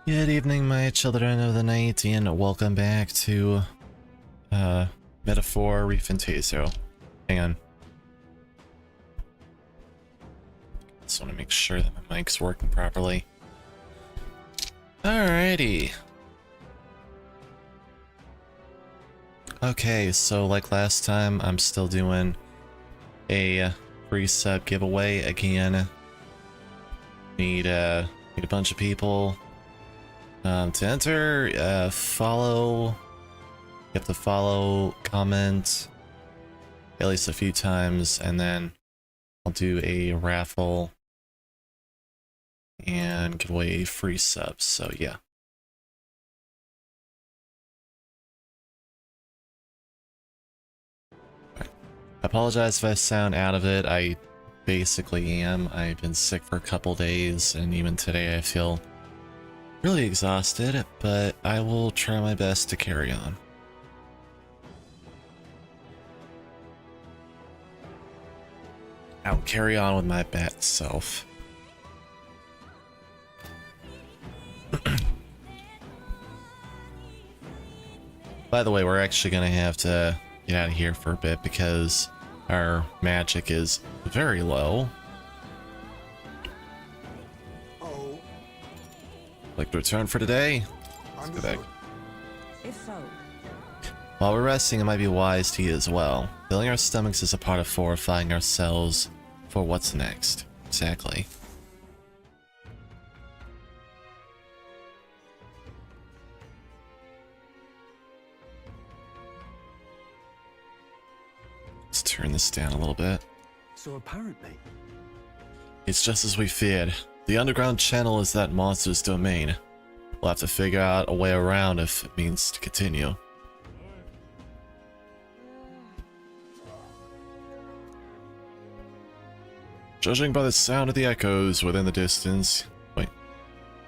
Good evening, my children of the night, and welcome back to, Metaphor ReFantazio. Hang on. Just want to make sure that my mic's working properly. Alrighty. Okay, so like last time, I'm still doing a free sub giveaway again. Need a bunch of people. To enter, follow, you have to follow, comment, at least a few times, and then I'll do a raffle and give away free subs, so yeah. Right. I apologize if I sound out of it, I basically am. I've been sick for a couple days, and even today I feel really exhausted, but I will try my best to carry on. I'll carry on with my bad self. By the way, we're actually gonna have to get out of here for a bit because our magic is very low. Like to return for today? Let's go back. If so. While we're resting, it might be wise to eat as well. Filling our stomachs is a part of fortifying ourselves for what's next. Exactly. Let's turn this down a little bit. So apparently, it's just as we feared. The underground channel is that monster's domain. We'll have to figure out a way around if it means to continue. Judging by the sound of the echoes within the distance...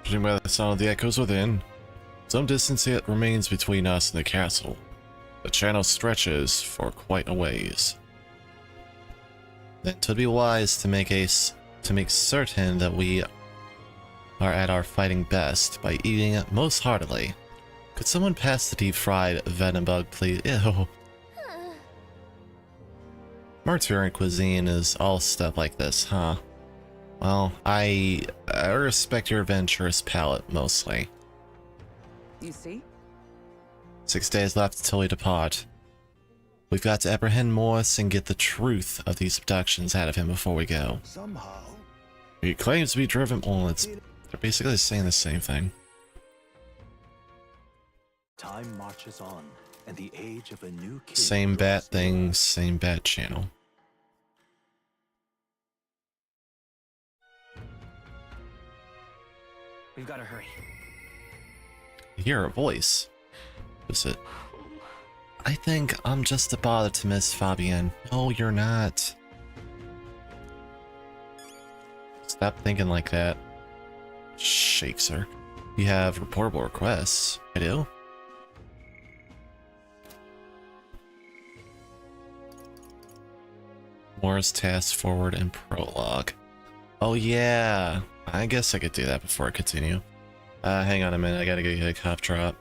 Judging by the sound of the echoes within, some distance yet remains between us and the castle. The channel stretches for quite a ways. Then 'twould be wise to make certain that we are at our fighting best by eating most heartily. Could someone pass the deep-fried venom bug, please? Ew. Martyrian cuisine is all stuff like this, huh? Well, I respect your adventurous palate, mostly. You see? 6 days left until we depart. We've got to apprehend Morris and get the truth of these abductions out of him before we go. somehow, He claims to be driven... Well, they're basically saying the same thing. time marches on, and the age of a new king Same bat draws thing, near. same bat channel. We've got to hurry. I hear a voice. Is it? I think I'm just a bother to Miss Fabienne. No, you're not. Stop thinking like that. Shakes her. You have reportable requests. I do? Morris task forward and prologue. Oh yeah. I guess I could do that before I continue. Hang on a minute, I gotta go get a cough drop.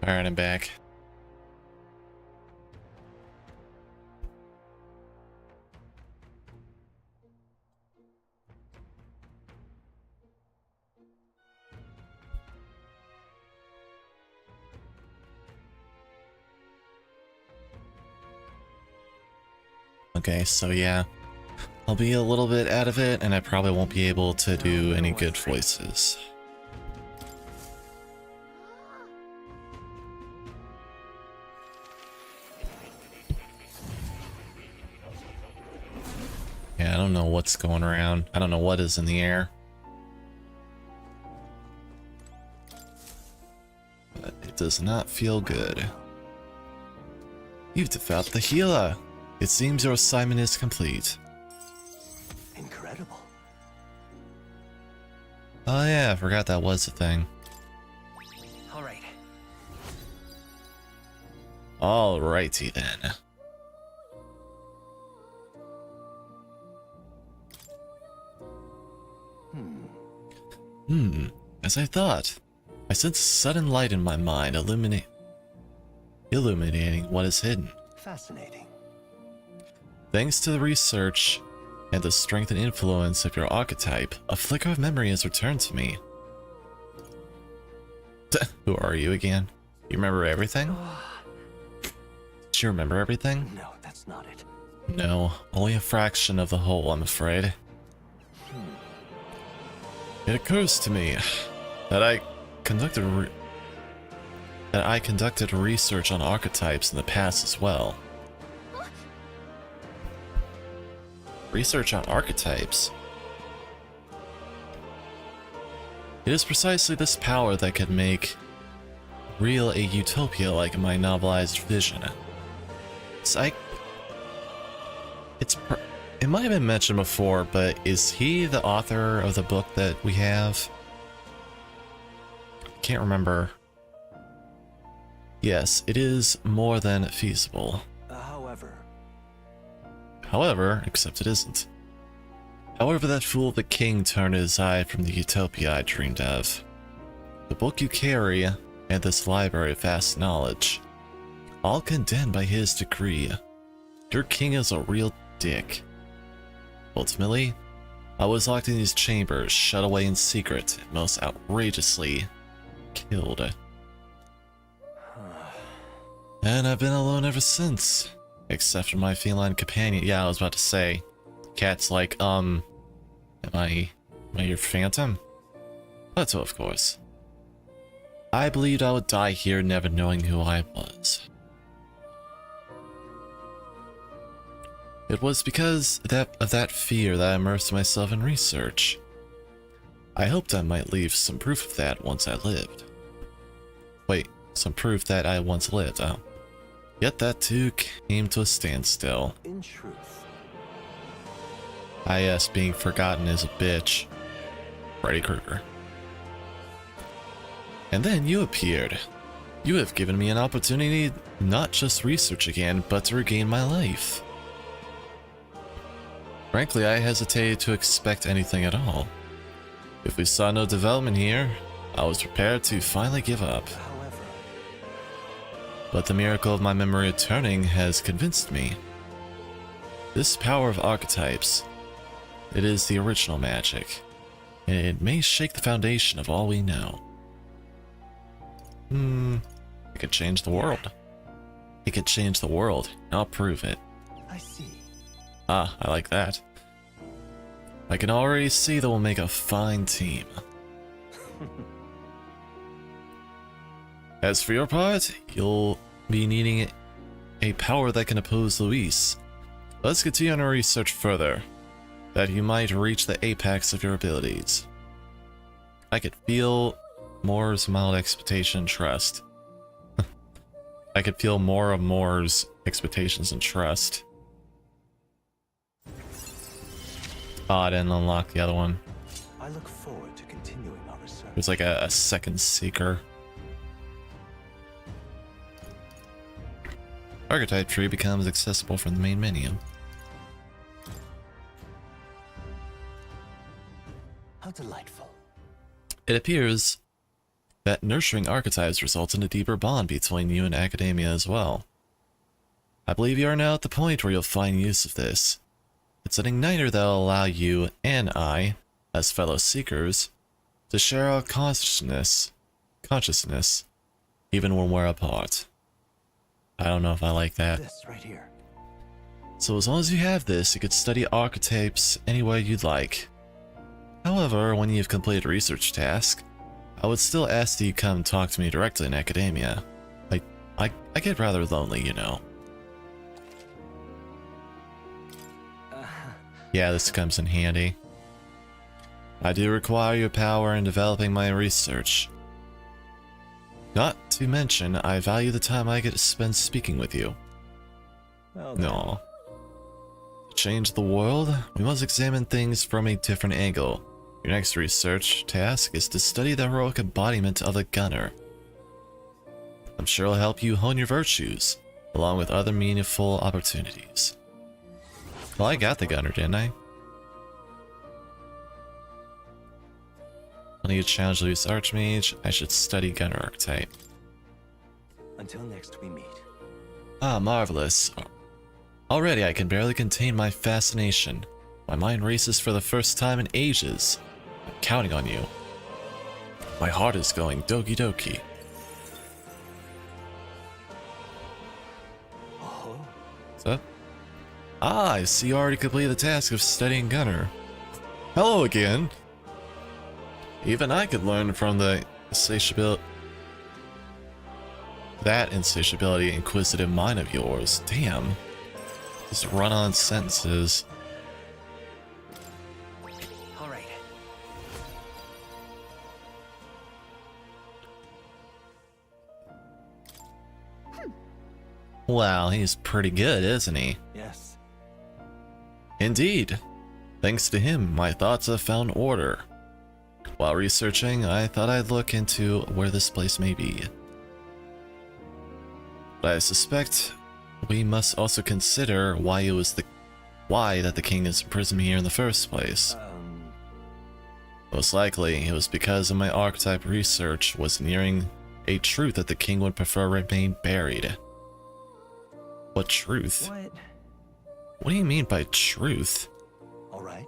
Alright, I'm back. Okay, so yeah, I'll be a little bit out of it, and I probably won't be able to do any good voices. Yeah, I don't know what's going around. I don't know what is in the air. But it does not feel good. You've defeated the healer. It seems your assignment is complete. Incredible. Oh yeah, I forgot that was a thing. All right. Alrighty then. As I thought. I sense sudden light in my mind, illuminating what is hidden. Fascinating. Thanks to the research and the strength and influence of your archetype, a flicker of memory has returned to me. Who are you again? You remember everything? Do you remember everything? No, that's not it. No, only a fraction of the whole, I'm afraid. It occurs to me that I conducted research on archetypes in the past as well. Research on archetypes? It is precisely this power that could make real a utopia like my novelized vision. It might have been mentioned before, but is he the author of the book that we have? I can't remember. Yes, it is more than feasible. However, except it isn't. However, that fool of a king turned his eye from the utopia I dreamed of. The book you carry, and this library of vast knowledge, all condemned by his decree. Your king is a real dick. Ultimately, I was locked in these chambers, shut away in secret, and most outrageously killed. And I've been alone ever since. Except for my feline companion. Yeah, I was about to say. Cat's like, am I your phantom? Plateau, of course. I believed I would die here never knowing who I was. It was because of that fear that I immersed myself in research. I hoped I might leave some proof of that once I lived. Wait, some proof that I once lived, oh. Yet that too came to a standstill. In truth. Yes, being forgotten is a bitch. Freddy Krueger. And then you appeared. You have given me an opportunity not just research again, but to regain my life. Frankly, I hesitated to expect anything at all. If we saw no development here, I was prepared to finally give up. But the miracle of my memory returning has convinced me. This power of archetypes, it is the original magic, and it may shake the foundation of all we know. It could change the world. It could change the world, and I'll prove it. I see. Ah, I like that. I can already see that we'll make a fine team. As for your part, you'll be needing a power that can oppose Luis. Let's continue on our research further, that you might reach the apex of your abilities. I could feel Moore's mild expectation and trust. I could feel more of Moore's expectations and trust. Oh, I didn't unlock the other one. I look forward to continuing our research. There's like a second seeker. Archetype tree becomes accessible from the main menu. How delightful. It appears that nurturing archetypes results in a deeper bond between you and academia as well. I believe you are now at the point where you'll find use of this. It's an igniter that will allow you and I, as fellow seekers, to share our consciousness, even when we're apart. I don't know if I like that. This right here. So as long as you have this, you could study archetypes anywhere you'd like. However, when you've completed a research task, I would still ask that you come talk to me directly in academia. I get rather lonely, you know. Yeah, this comes in handy. I do require your power in developing my research. Not to mention, I value the time I get to spend speaking with you. Well, No. To change the world, we must examine things from a different angle. Your next research task is to study the heroic embodiment of the gunner. I'm sure it'll help you hone your virtues, along with other meaningful opportunities. Well, I got the gunner, didn't I? I need to challenge Luis Archmage. I should study gunner archetype. until next we meet. Ah, marvelous. Already I can barely contain my fascination. My mind races for the first time in ages. I'm counting on you. My heart is going doki doki. Oh, What's up? Ah, I see you already completed the task of studying gunner. Hello again. Even I could learn from the insatiability inquisitive mind of yours. Damn. Just run on sentences. All right. Wow, he's pretty good, isn't he? yes. Indeed. Thanks to him, my thoughts have found order. While researching, I thought I'd look into where this place may be. But I suspect we must also consider why that the king is imprisoned here in the first place. Most likely, it was because of my archetype research was nearing a truth that the king would prefer remain buried. What truth? What? What do you mean by truth? All right.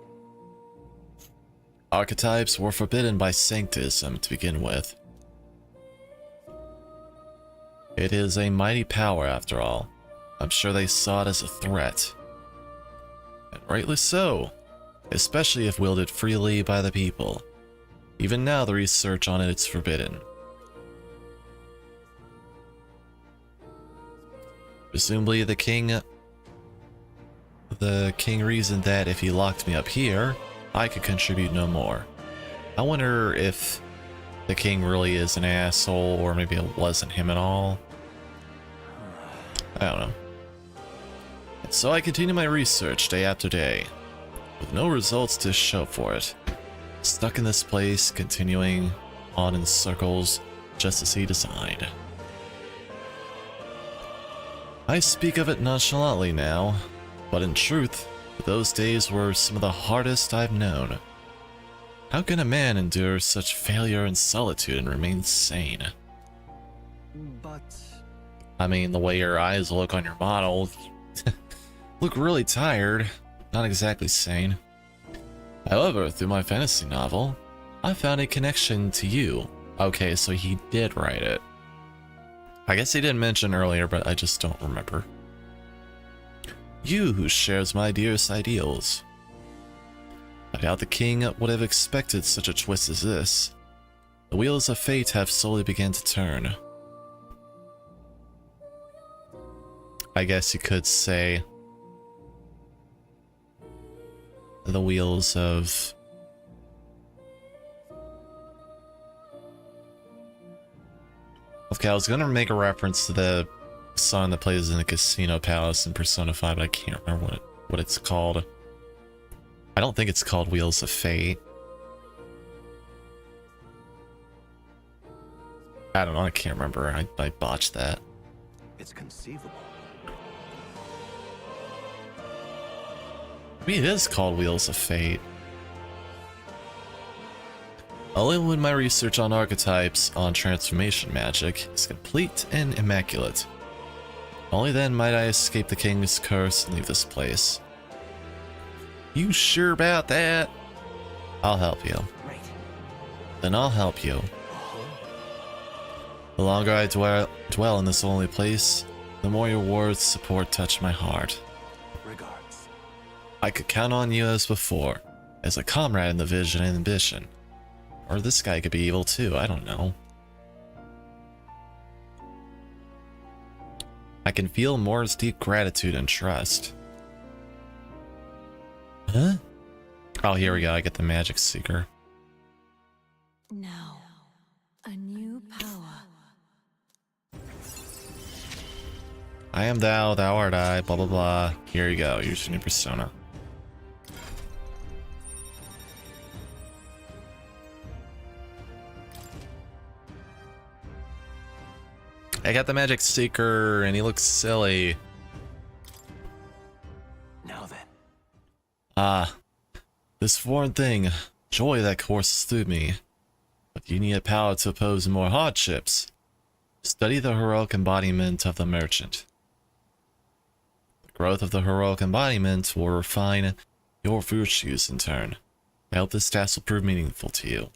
Archetypes were forbidden by sanctism to begin with. It is a mighty power after all. I'm sure they saw it as a threat. And rightly so, especially if wielded freely by the people. Even now the research on it is forbidden. Presumably the king reasoned that if he locked me up here, I could contribute no more. I wonder if the king really is an asshole, or maybe it wasn't him at all. I don't know. And so I continue my research day after day, with no results to show for it. Stuck in this place, continuing on in circles, just as he designed. I speak of it nonchalantly now, but in truth, those days were some of the hardest I've known. How can a man endure such failure and solitude and remain sane? But I mean, the way your eyes look on your model look really tired, not exactly sane. However, through my fantasy novel, I found a connection to you. Okay, so he did write it. I guess he didn't mention earlier, but I just don't remember. You who shares my dearest ideals. I doubt the king would have expected such a twist as this. The wheels of fate have slowly begun to turn. I guess you could say the wheels of okay, I was gonna make a reference to the song that plays in the casino palace in Persona 5, but I can't remember what it's called. I don't think it's called Wheels of Fate. I don't know, I can't remember. I botched that. it's conceivable. Maybe it is called Wheels of Fate. Only when my research on archetypes on transformation magic is complete and immaculate. Only then might I escape the king's curse and leave this place. You sure about that? I'll help you. Right. Then I'll help you. The longer I dwell in this lonely place, the more your words support touch my heart. Regards. I could count on you as before, as a comrade in the vision and ambition. Or this guy could be evil too, I don't know. I can feel Moore's deep gratitude and trust. Huh? Oh, here we go, I get the magic seeker. Now, a new power. I am thou, thou art I, blah blah blah. Here you go, use your new persona. I got the magic seeker and he looks silly. Now then. Ah, this foreign thing, joy that courses through me. But you need a power to oppose more hardships. Study the heroic embodiment of the merchant. The growth of the heroic embodiment will refine your virtues in turn. I hope this task will prove meaningful to you.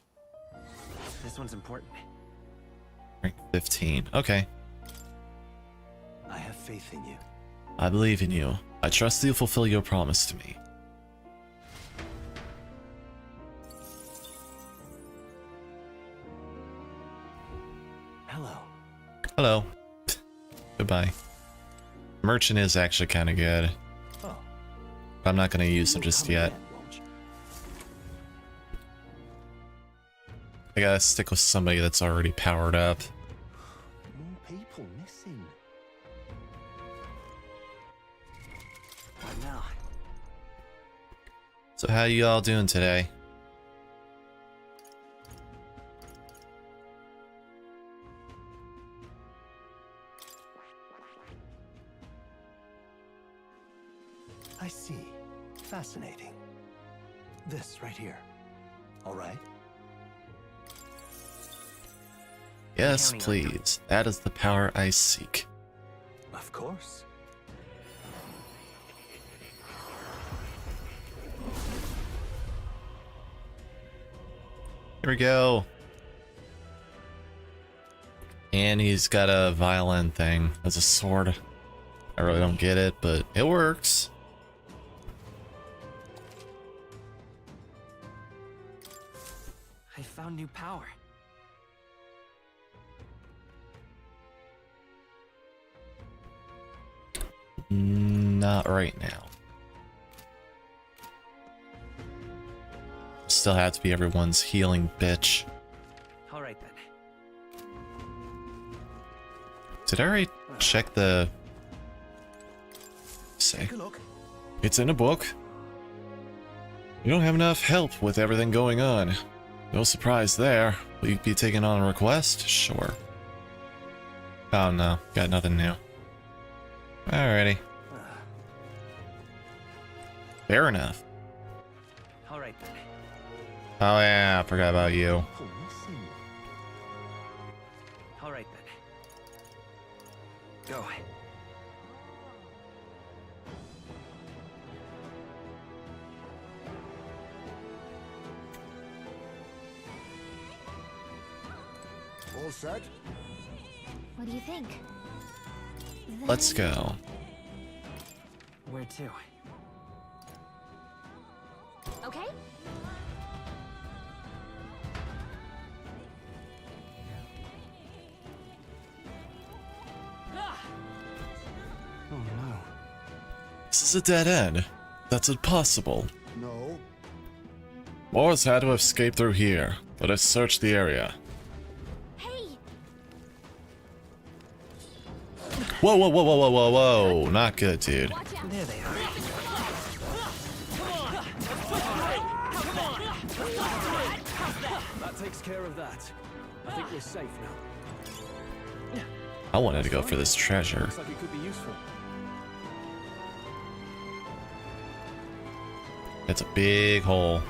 This one's important. Rank 15. Okay. I have faith in you. I believe in you. I trust you'll fulfill your promise to me. Hello. Hello. Goodbye. Merchant is actually kind of good. Oh. But I'm not going to use him You'll just come yet. again, won't you? I gotta stick with somebody that's already powered up. More people missing. What now? So how you all doing today? I see. Fascinating. This right here. All right. Yes, Counting on you. please. That is the power I seek. Of course. Here we go. And he's got a violin thing as a sword. I really don't get it, but it works. I found new power. Not right now. Still have to be everyone's healing bitch. All right then. Did I already check the... Say. Take a look. It's in a book. You don't have enough help with everything going on. No surprise there. Will you be taking on a request? Sure. Oh no, got nothing new. Alrighty. Fair enough. All right then. Oh yeah, I forgot about you. People missing. All right then. Go. All set? What do you think? Let's go. Where to? Okay. Oh no. This is a dead end. That's impossible. No. Morris had to escape through here. Let us search the area. Hey, Whoa, whoa, whoa, whoa, whoa, whoa, whoa. Not good, dude. watch out. There they are. That takes care of that. I think we're safe now. I wanted to go for this treasure. Looks like it could be useful. It's a big hole.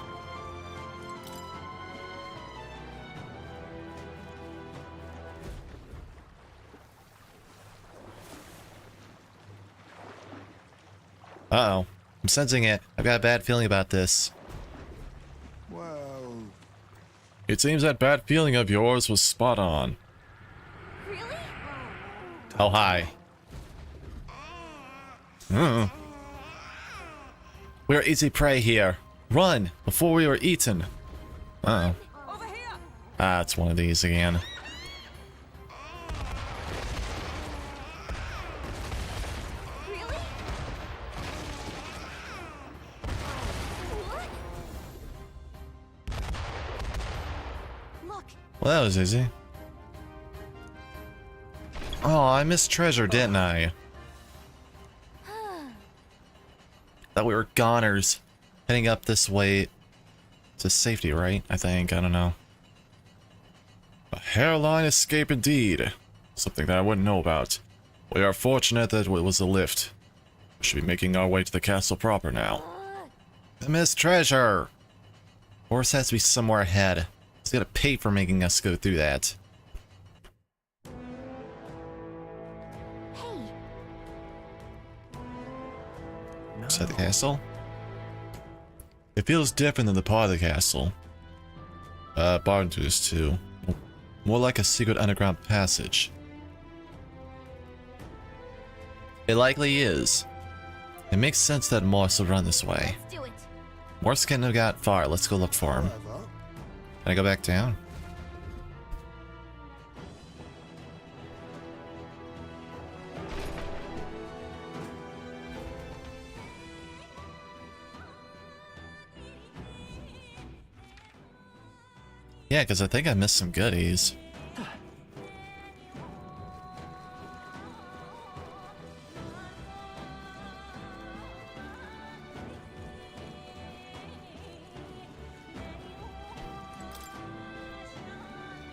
Uh-oh. I'm sensing it. I've got a bad feeling about this. Whoa. It seems that bad feeling of yours was spot on. Really? Oh, hi. We're easy prey here. Run before we are eaten. Uh-oh. Over here! Ah, it's one of these again. Really? What? Look, Well, that was easy. Oh, I missed treasure, didn't I? Thought we were goners. Heading up this way to safety, right? I think. I don't know. A hairline escape indeed. Something that I wouldn't know about. We are fortunate that it was a lift. We should be making our way to the castle proper now. I missed treasure! Horse has to be somewhere ahead. He's gotta pay for making us go through that. hey, Is that the castle? It feels different than the part of the castle. Barton is too. More like a secret underground passage. It likely is. It makes sense that Morse would run this way. let's do it. Morse can't have got far. Let's go look for him. Whatever. Can I go back down? Yeah, because I think I missed some goodies.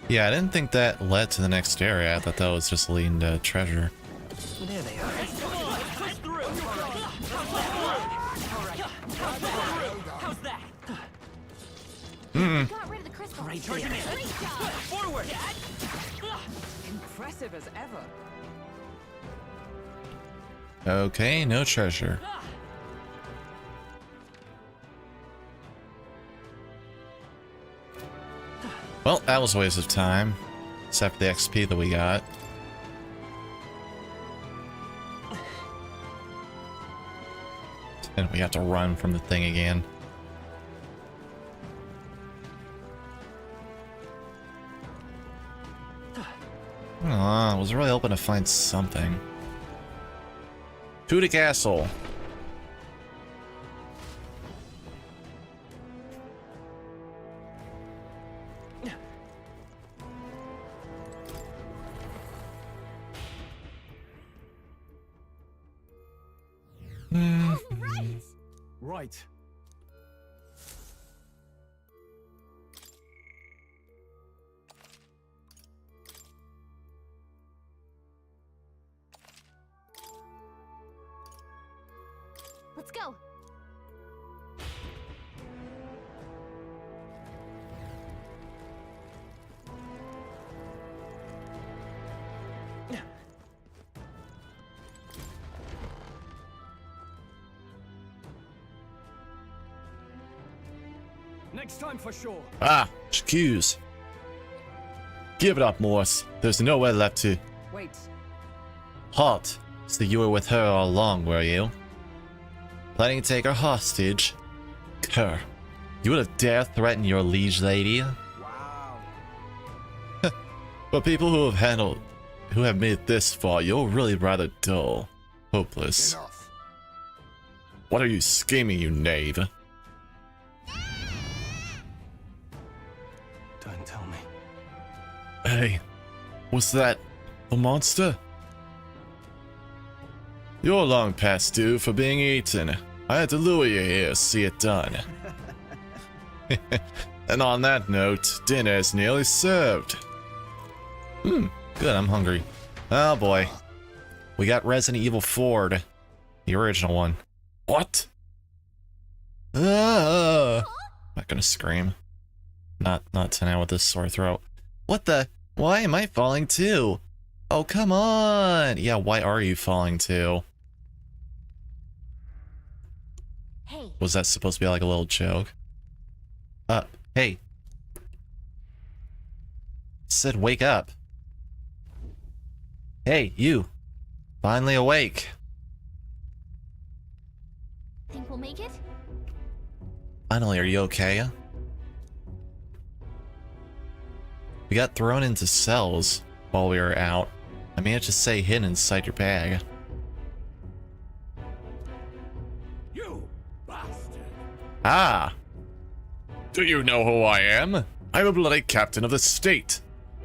Yeah, I didn't think that led to the next area. I thought that was just leading to treasure. There they are. How's that? Got rid of the crystal. Right there. Great job. Forward! Impressive as ever. Okay, no treasure. Well, that was a waste of time. Except for the XP that we got. And we have to run from the thing again. Aw, I was really hoping to find something. To the castle. Oh, right. Right. Let's go. Next time for sure. Ah, excuse. Give it up, Morse. There's nowhere left to. Wait, Halt. So you were with her all along, were you? Planning to take her hostage? Her. You would have dare threaten your liege lady? wow. For people who have made it this far, you're really rather dull. Hopeless. Enough. What are you scheming, you knave? Don't tell me. Hey, was that a monster? You're long past due for being eaten. I had to lure you here to see it done. And on that note, dinner is nearly served. Good, I'm hungry. Oh boy. We got Resident Evil 4, the original one. What? Ah! Not gonna scream. Not tonight with this sore throat. What the? Why am I falling too? Oh, come on! Yeah, why are you falling too? Hey, Was that supposed to be like a little joke? Hey. Said wake up. Hey, you. Finally awake. think we'll make it? Finally, are you okay? We got thrown into cells while we were out. I managed to stay hidden inside your bag. You bastard! Ah! Do you know who I am? I'm a bloody captain of the state,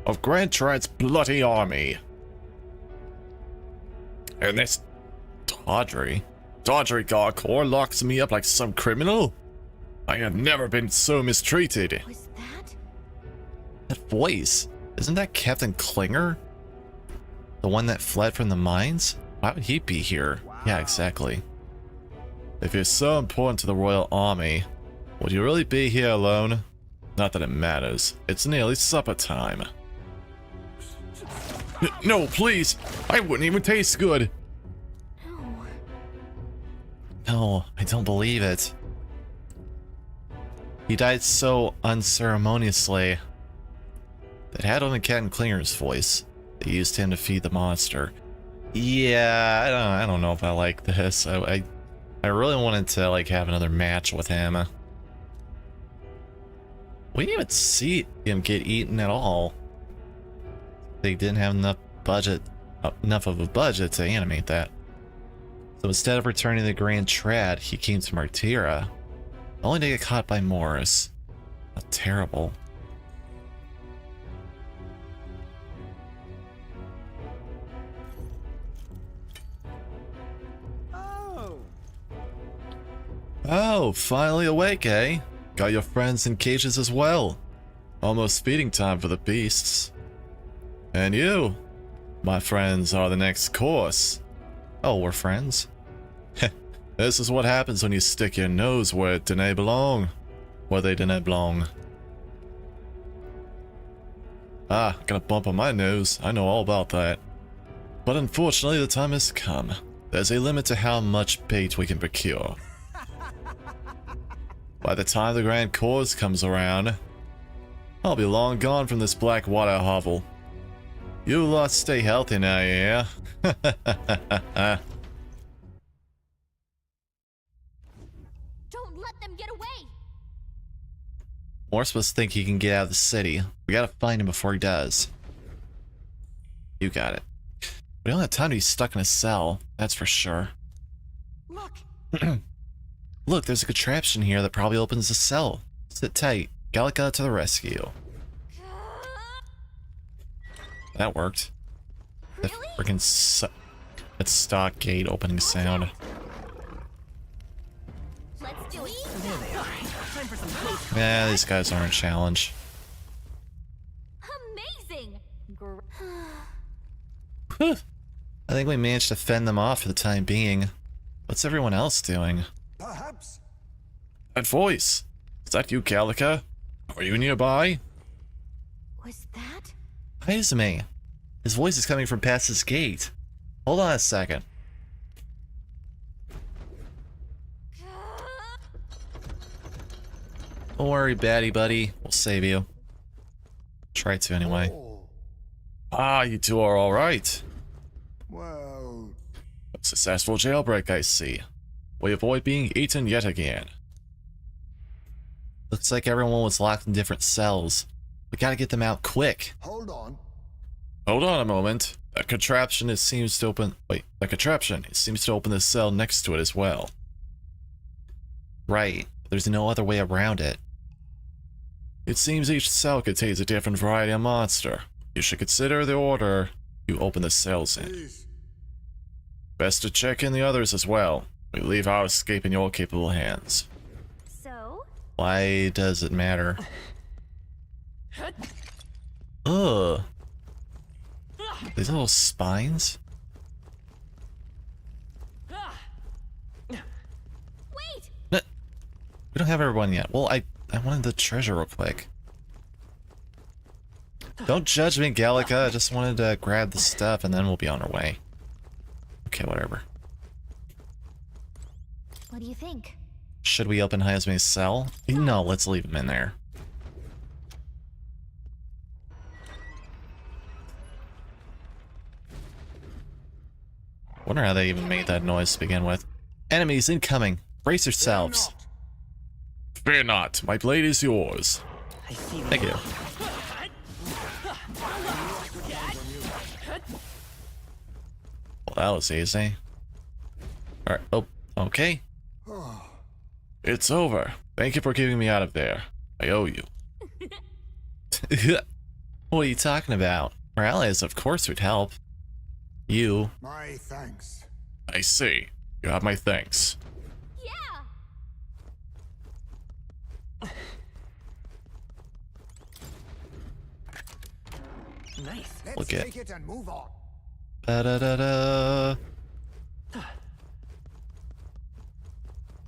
of Grand Trad's bloody army. And this Tawdry Garcore locks me up like some criminal? I have never been so mistreated. Was that? That voice, isn't that Captain Klinger? The one that fled from the mines? Why would he be here? Yeah, exactly. If you're so important to the Royal Army, would you really be here alone? Not that it matters. It's nearly supper time. No, please! I wouldn't even taste good! No. No, I don't believe it. He died so unceremoniously. That had only Captain Klinger's voice. They used him to feed the monster. Yeah, I don't know if I like this. I really wanted to like have another match with him. We didn't even see him get eaten at all. They didn't have enough of a budget to animate that. So instead of returning to the Grand Trad, he came to Martira, only to get caught by Morris. How terrible. Oh! Oh, finally awake, eh? Got your friends in cages as well. Almost feeding time for the beasts. And you, my friends, are the next course. Oh, we're friends? This is what happens when you stick your nose where it didn't belong. Where they didn't belong. Ah, got a bump on my nose. I know all about that. But unfortunately, the time has come. There's a limit to how much bait we can procure. By the time the Grand Course comes around, I'll be long gone from this black water hovel. You lot stay healthy now, yeah? Don't let them get away! Morse must think he can get out of the city. We gotta find him before he does. You got it. We don't have time to be stuck in a cell, that's for sure. Look! Look, there's a contraption here that probably opens the cell. Sit tight. Gallica to the rescue. That worked. The Really? freaking that stock gate opening sound. Let's do it! There they are. Time for some close. Yeah, these guys aren't a challenge. Amazing! Whew. I think we managed to fend them off for the time being. What's everyone else doing? Perhaps. That voice. Is that you, Gallica? Are you nearby? Was that? Izumi. His voice is coming from past this gate. Hold on a second. Don't worry, baddie buddy. We'll save you. Try to anyway. Oh, Ah, you two are alright. well, A successful jailbreak, I see. We avoid being eaten yet again. Looks like everyone was locked in different cells. We gotta get them out quick. hold on. Hold on a moment. That contraption it seems to open. Wait, that contraption it seems to open the cell next to it as well. Right. There's no other way around it. It seems each cell contains a different variety of monster. You should consider the order you open the cells in. Please. Best to check in the others as well. We leave our escape in your capable hands. So? Why does it matter? Ugh. These little spines? Wait! We don't have everyone yet. Well, I wanted the treasure real quick. Don't judge me, Gallica. I just wanted to grab the stuff and then we'll be on our way. Okay, whatever. What do you think? Should we open Hayasme's cell? No, let's leave him in there. Wonder how they even made that noise to begin with. Enemies incoming. Brace yourselves. Fear not. My blade is yours. I see Thank you. Well, that was easy. Alright. Oh, okay. It's over. Thank you for keeping me out of there. I owe you. What are you talking about? Our allies, of course, would help. You. My thanks. I see. You have my thanks. Yeah. Nice. Let's Look at- take it and move on. Da-da-da-da.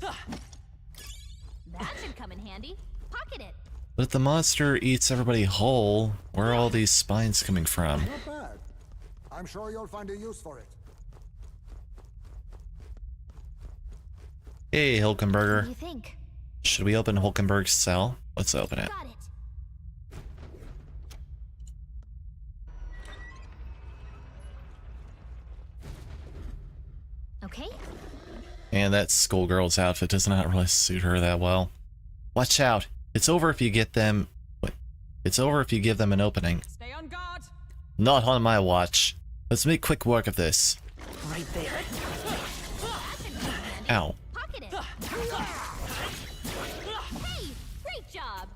That should come in handy. Pocket it. But if the monster eats everybody whole, where are all these spines coming from? Not bad. I'm sure you'll find a use for it. Hey, What do Hulkenberger. you think? Should we open Hulkenberg's cell? Let's open it. Got it. Okay. And that schoolgirl's outfit does not really suit her that well. Watch out. It's over if you get them... What? It's over if you give them an opening. Stay on guard. Not on my watch. Let's make quick work of this. Right there. Ow. Pocket it. Hey, great job.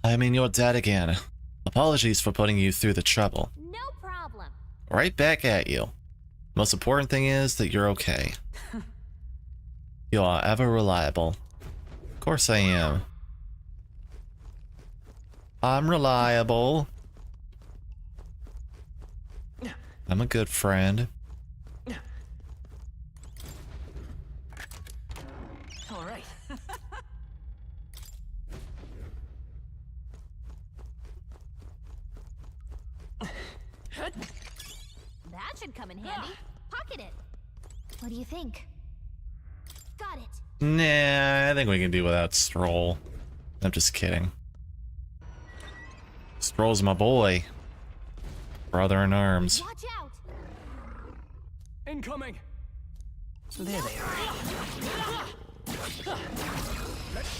I mean, you're dead again. Apologies for putting you through the trouble. No problem. Right back at you. Most important thing is that you're okay. You are ever reliable. Of course I am. I'm reliable. I'm a good friend. All right. That should come in handy. Pocket it. What do you think? Got it. Nah, I think we can do without Stroll. I'm just kidding. Stroll's my boy. Brother in arms. Watch out. Incoming. There they are.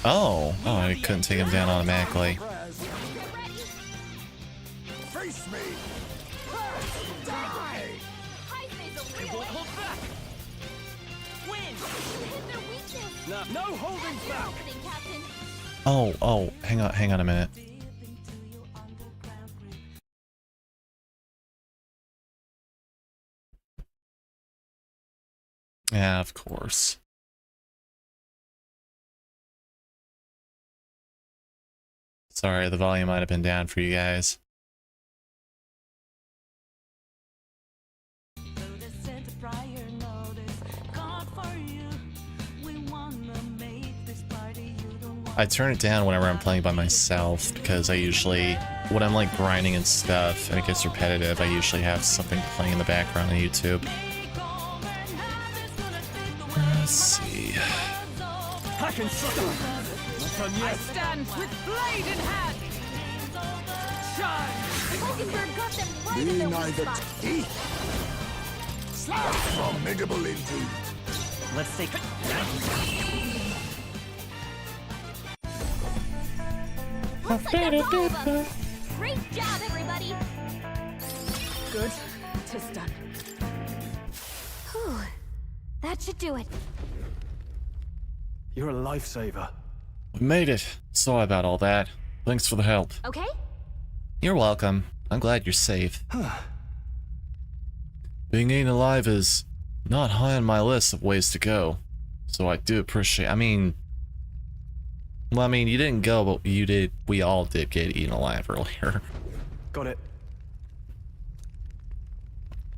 Oh, I couldn't take him down automatically. Get ready. Face me. Die. High phase a real Won't hold back. Win. hit their weakness. No holding back. Opening, Captain. Oh, hang on a minute. Yeah, of course. Sorry, the volume might have been down for you guys. I turn it down whenever I'm playing by myself because I usually, when I'm like grinding and stuff and it gets repetitive, I usually have something playing in the background on YouTube. Let's see. I can stop. Not done I yet. stand with blade in hand. Shine. Hulkenberg got them right in Be their weak neither spot. teeth. Slash formidable indeed. Let's take it. Looks like that's all of them. Great job, everybody. Good. Tis done. Whew. That should do it. You're a lifesaver. We made it. Sorry about all that. Thanks for the help. Okay? You're welcome. I'm glad you're safe. Being eaten alive is not high on my list of ways to go. So I do appreciate, well, you didn't go, but you did. We all did get eaten alive earlier. Got it.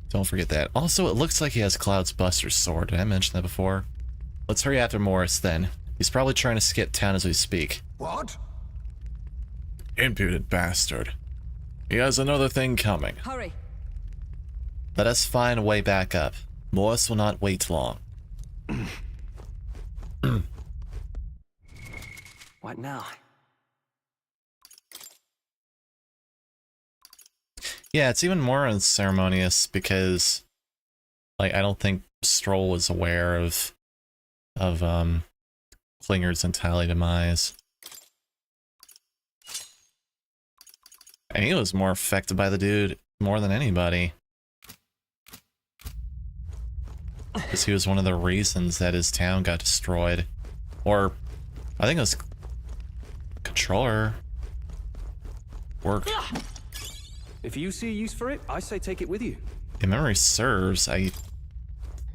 Don't forget that. Also, it looks like he has Cloud's Buster's sword. Did I mention that before? Let's hurry after Morris then. He's probably trying to skip town as we speak. What? Impudent bastard. He has another thing coming. Hurry. Let us find a way back up. Morris will not wait long. What now? Yeah, it's even more unceremonious because, like, I don't think Stroll was aware of Klinger's entirely demise. And he was more affected by the dude more than anybody. Because he was one of the reasons that his town got destroyed. Or, I think it was Controller. Worked. If you see a use for it, I say take it with you. If memory serves, I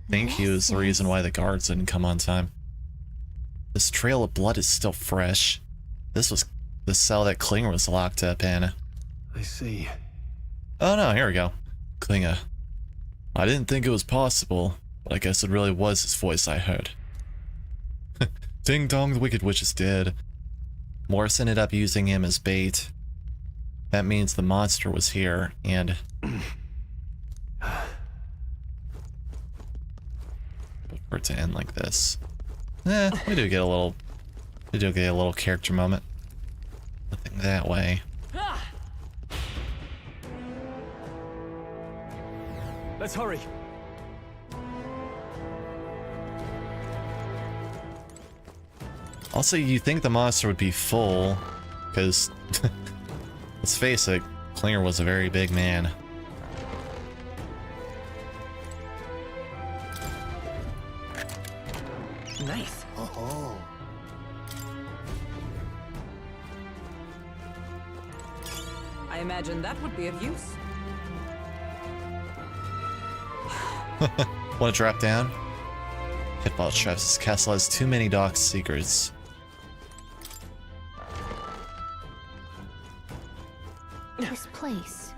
think he was the reason why the guards didn't come on time. This trail of blood is still fresh. This was the cell that Klinger was locked up in. I see. Oh no, here we go. Klinger. I didn't think it was possible, but I guess it really was his voice I heard. Ding dong, the Wicked Witch is dead. Morris ended up using him as bait. That means the monster was here, and... for it to end like this. We do get a little character moment. Nothing that way. Let's hurry. Also, you think the monster would be full, because let's face it, Klinger was a very big man. Nice. Oh, I imagine that would be of use. Want to drop down? Hitball Travis' castle has too many dark secrets. This place.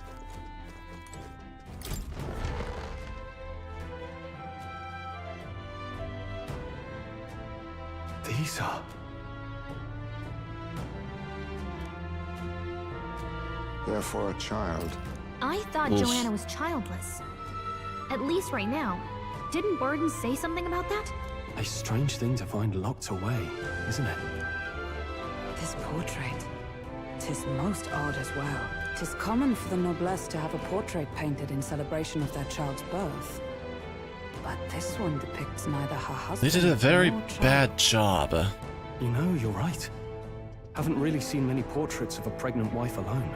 These are... therefore a child. I thought Oof. Joanna was childless. At least right now. Didn't Burden say something about that? A strange thing to find locked away, isn't it? This portrait. 'Tis most odd as well. 'Tis common for the noblesse to have a portrait painted in celebration of their child's birth. But this one depicts neither her They husband did a very nor child. bad job. You know, you're right. Haven't really seen many portraits of a pregnant wife alone.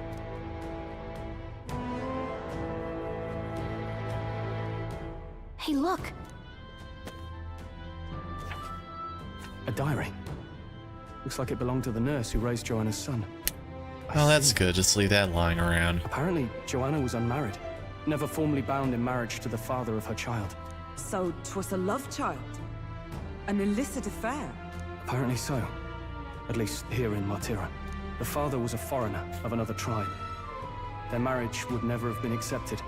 Hey, look. A diary. Looks like it belonged to the nurse who raised Joanna's son. I Well, that's see. good. Just leave that lying around. Apparently, Joanna was unmarried, never formally bound in marriage to the father of her child. So 'twas a love child? An illicit affair? Apparently so. At least here in Martira. The father was a foreigner of another tribe. Their marriage would never have been accepted.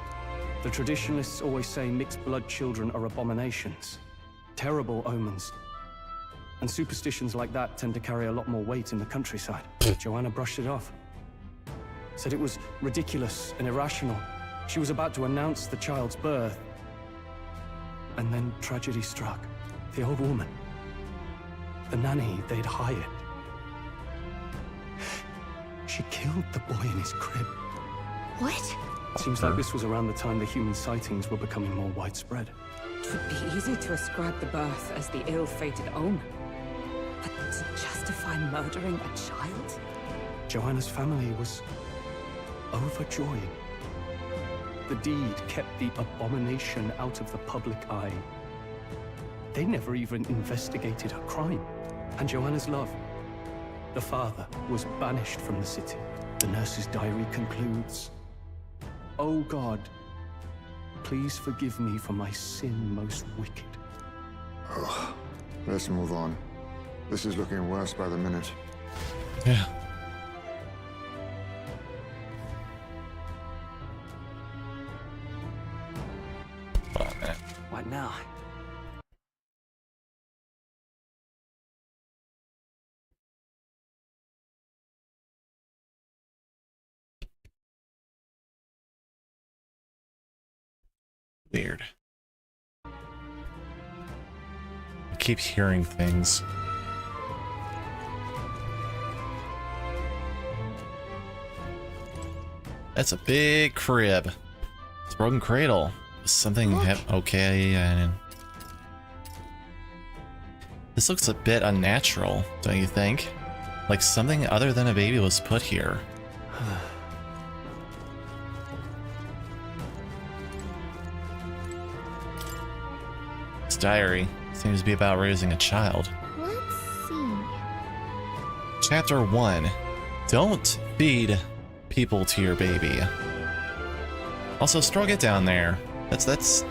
The traditionalists always say mixed blood children are abominations. Terrible omens. And superstitions like that tend to carry a lot more weight in the countryside. But Joanna brushed it off. Said it was ridiculous and irrational. She was about to announce the child's birth. And then tragedy struck. The old woman. The nanny they'd hired. She killed the boy in his crib. What? Seems like this was around the time the human sightings were becoming more widespread. It would be easy to ascribe the birth as the ill-fated omen. But to justify murdering a child? Joanna's family was overjoyed. The deed kept the abomination out of the public eye. They never even investigated her crime. And Joanna's love, the father, was banished from the city. The nurse's diary concludes, "O God, please forgive me for my sin most wicked." Let's move on. This is looking worse by the minute. Yeah. What now? Weird. I keep hearing things. That's a big crib. It's a broken cradle. Something okay, and this looks a bit unnatural, don't you think? Like something other than a baby was put here. This diary seems to be about raising a child. Let's see. Chapter 1. Don't feed people to your baby. Also, Stroll, get down there. That's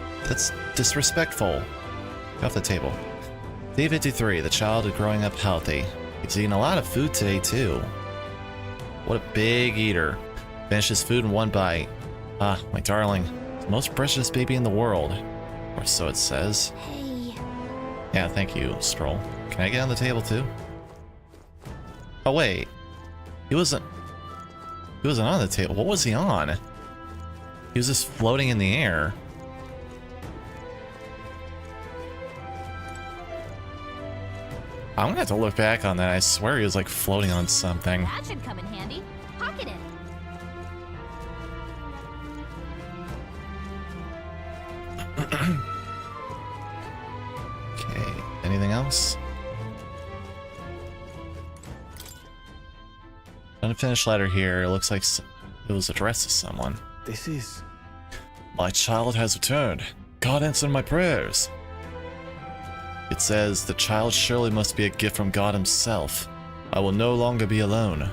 disrespectful. Get off the table. Day 53. The child is growing up healthy. He's eating a lot of food today too. What a big eater. Finishes food in one bite. Ah, my darling. The most precious baby in the world. Or so it says. Hey. Yeah, thank you, Stroll. Can I get on the table too? Oh wait. He wasn't on the table. What was he on? He was just floating in the air. I'm gonna have to look back on that. I swear he was like floating on something. That should come in handy. Pocket it. Okay, anything else? Unfinished letter here. It looks like it was addressed to someone. This is... My child has returned. God answered my prayers. It says, the child surely must be a gift from God himself. I will no longer be alone.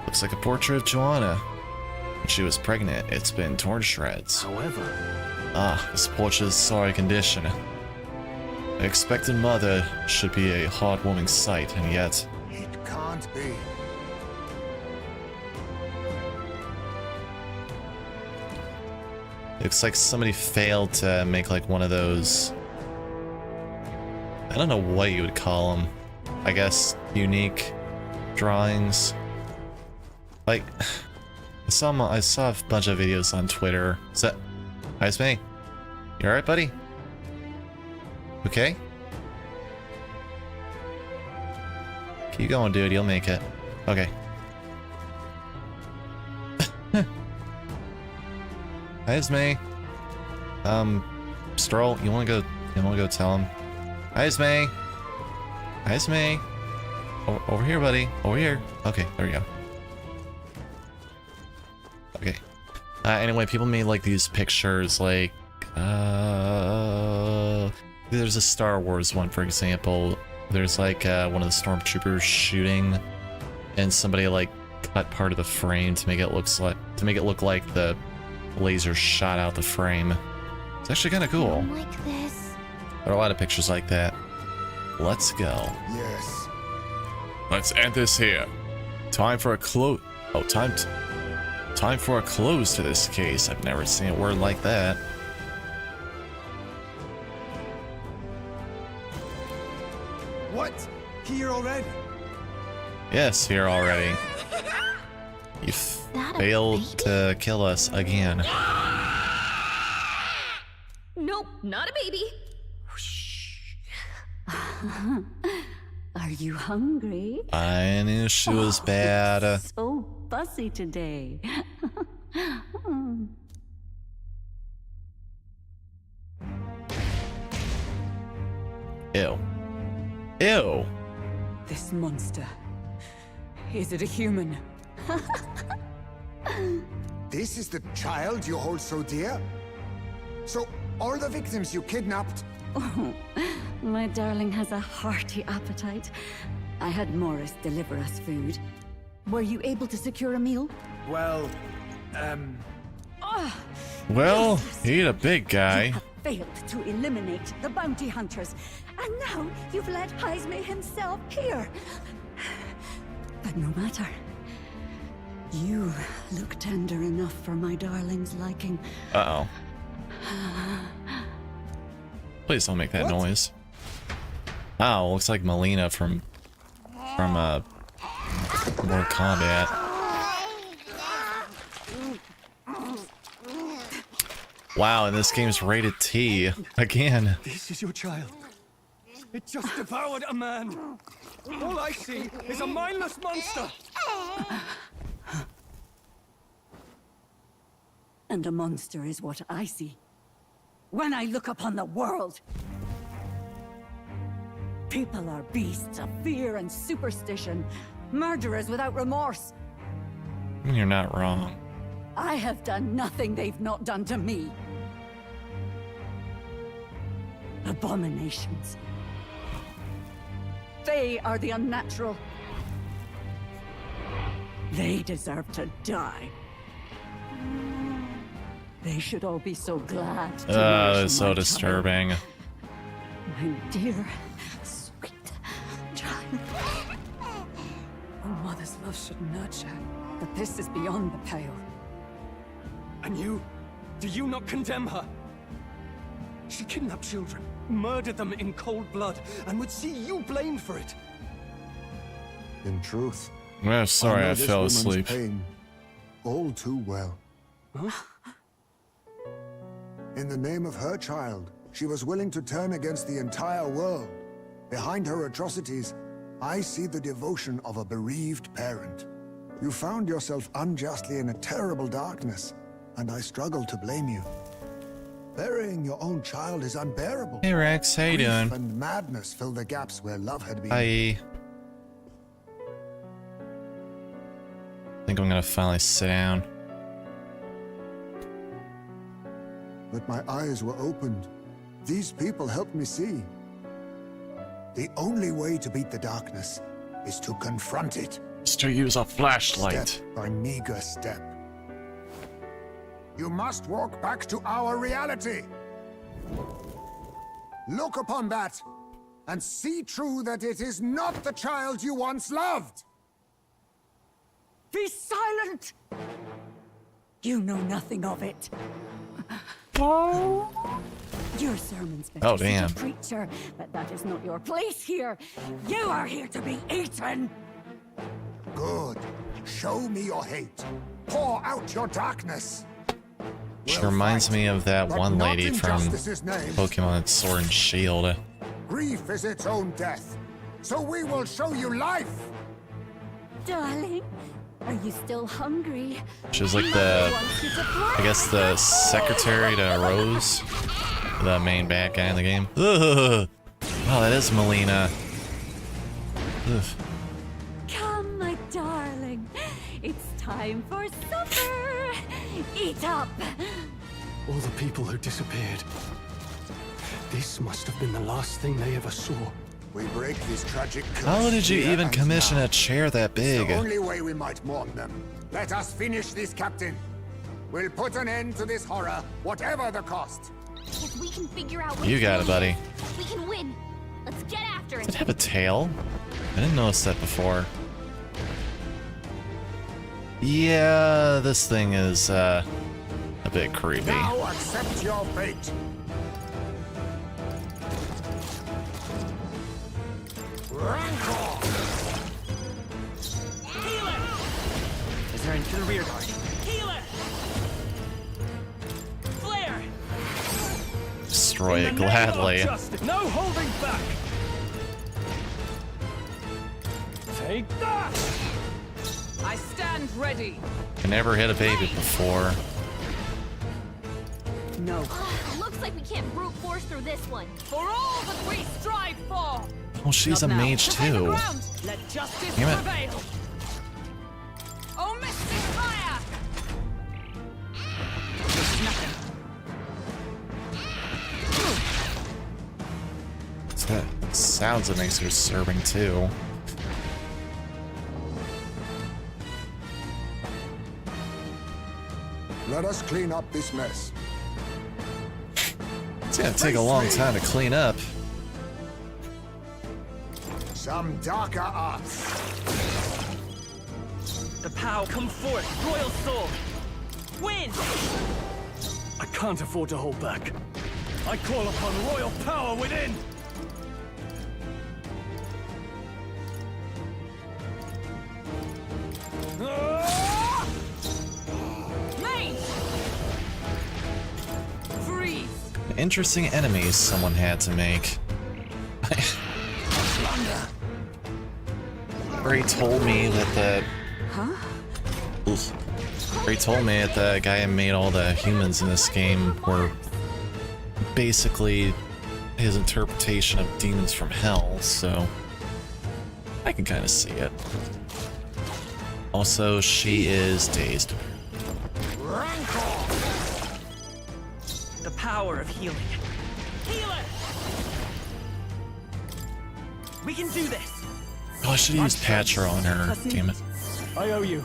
Looks like a portrait of Joanna. When she was pregnant, it's been torn to shreds. However... Ah, this portrait is sorry condition. An expectant mother should be a heartwarming sight, and yet... It can't be. Looks like somebody failed to make like one of those... I don't know what you would call them. I guess unique drawings. Like, I saw a bunch of videos on Twitter. Hi, it's me. You alright, buddy? Okay? Keep going, dude. You'll make it. Okay. Hi, it's me. Stroll, you wanna go tell him? Hi, it's me. Hi, it's me. Over here, buddy. Over here. Okay, there we go. Okay. Anyway, people made like these pictures, like there's a Star Wars one, for example. There's like one of the stormtroopers shooting, and somebody like cut part of the frame to make it look like the laser shot out the frame. It's actually kind of cool. Like this. There are a lot of pictures like that. Let's go. Yes. Let's end this here. Time for a close. Oh, time for a close to this case. I've never seen a word like that. What? Here already? Yes, here already. You that a failed baby? to kill us again. Nope, not a baby. Are you hungry? I knew she was bad. So fussy today. Ew. Ew. This monster. Is it a human? This is the child you hold so dear? So, all the victims you kidnapped? Oh, my darling has a hearty appetite. I had Morris deliver us food. Were you able to secure a meal? Well, Well, he ain't a big guy. You have failed to eliminate the bounty hunters, and now you've let Heisme himself here. But no matter. You look tender enough for my darling's liking. Uh-oh. Please don't make that noise. Oh, looks like Melina from more combat. Wow, and this game's rated T again. This is your child. It just devoured a man. All I see is a mindless monster. And a monster is what I see when I look upon the world. People are beasts of fear and superstition, murderers without remorse. You're not wrong. I have done nothing they've not done to me. Abominations. They are the unnatural. They deserve to die. They should all be so glad to nourish It's so my child. disturbing. My dear, sweet child. A mother's love should nurture, but this is beyond the pale. And you? Do you not condemn her? She kidnapped children, murdered them in cold blood, and would see you blamed for it. In truth, Oh, sorry, know I this fell woman's asleep. pain all too well. In the name of her child, she was willing to turn against the entire world. Behind her atrocities, I see the devotion of a bereaved parent. You found yourself unjustly in a terrible darkness, and I struggle to blame you. Burying your own child is unbearable. Hey Rex, how you Grief doing? and madness fill the gaps where love had been. Hi. I think I'm gonna finally sit down. But my eyes were opened. These people helped me see. The only way to beat the darkness is to confront it. Is to use a flashlight. Step by meager step. You must walk back to our reality. Look upon that and see true that it is not the child you once loved. Be silent! You know nothing of it. Your sermons make Oh, you such damn. a preacher, but that is not your place here. You are here to be eaten. Good. Show me your hate. Pour out your darkness. She We'll reminds fight, me of that but one not lady in from justice's name. Pokemon Sword and Shield. Grief is its own death. So we will show you life. Darling, are you still hungry? She was like the, Wants you to play. I guess the secretary to Rose, the main bad guy in the game. Ugh. Oh, that is Melina. Ugh. Come, my darling. It's time for supper. Eat up. All the people who disappeared. This must have been the last thing they ever saw. We break this tragic curse. How did you here even and commission now. a chair that big? The only way we might mourn them. Let us finish this, Captain. We'll put an end to this horror, whatever the cost. If we can figure out what You got it, buddy. we can win. Let's get after Does it. it have a tail? I didn't notice that before. Yeah, this thing is a bit creepy. Now accept your fate. Rancor! Is there into the rear guard? Destroy it gladly. No holding back! Take that! I stand ready. I never hit a baby before. No. Looks like we can't brute force through this one. For all that we strive for. Oh, she's a Not now. mage Defend the too. ground. Let justice Damn it. prevail. Oh, mystic fire! It's got sounds that makes her disturbing too. Let us clean up this mess. It's gonna take a long time to clean up. Some darker arts. The POW, come forth, Royal Sword! Win! I can't afford to hold back. I call upon royal power within! interesting enemies someone had to make. Ray told me that the... Ray told me that the guy who made all the humans in this game were basically his interpretation of demons from hell, so I can kind of see it. Also, she is dazed. The power of healing. Healer! We can do this! Oh, I should have used Patcher on her. Damn it. I owe you.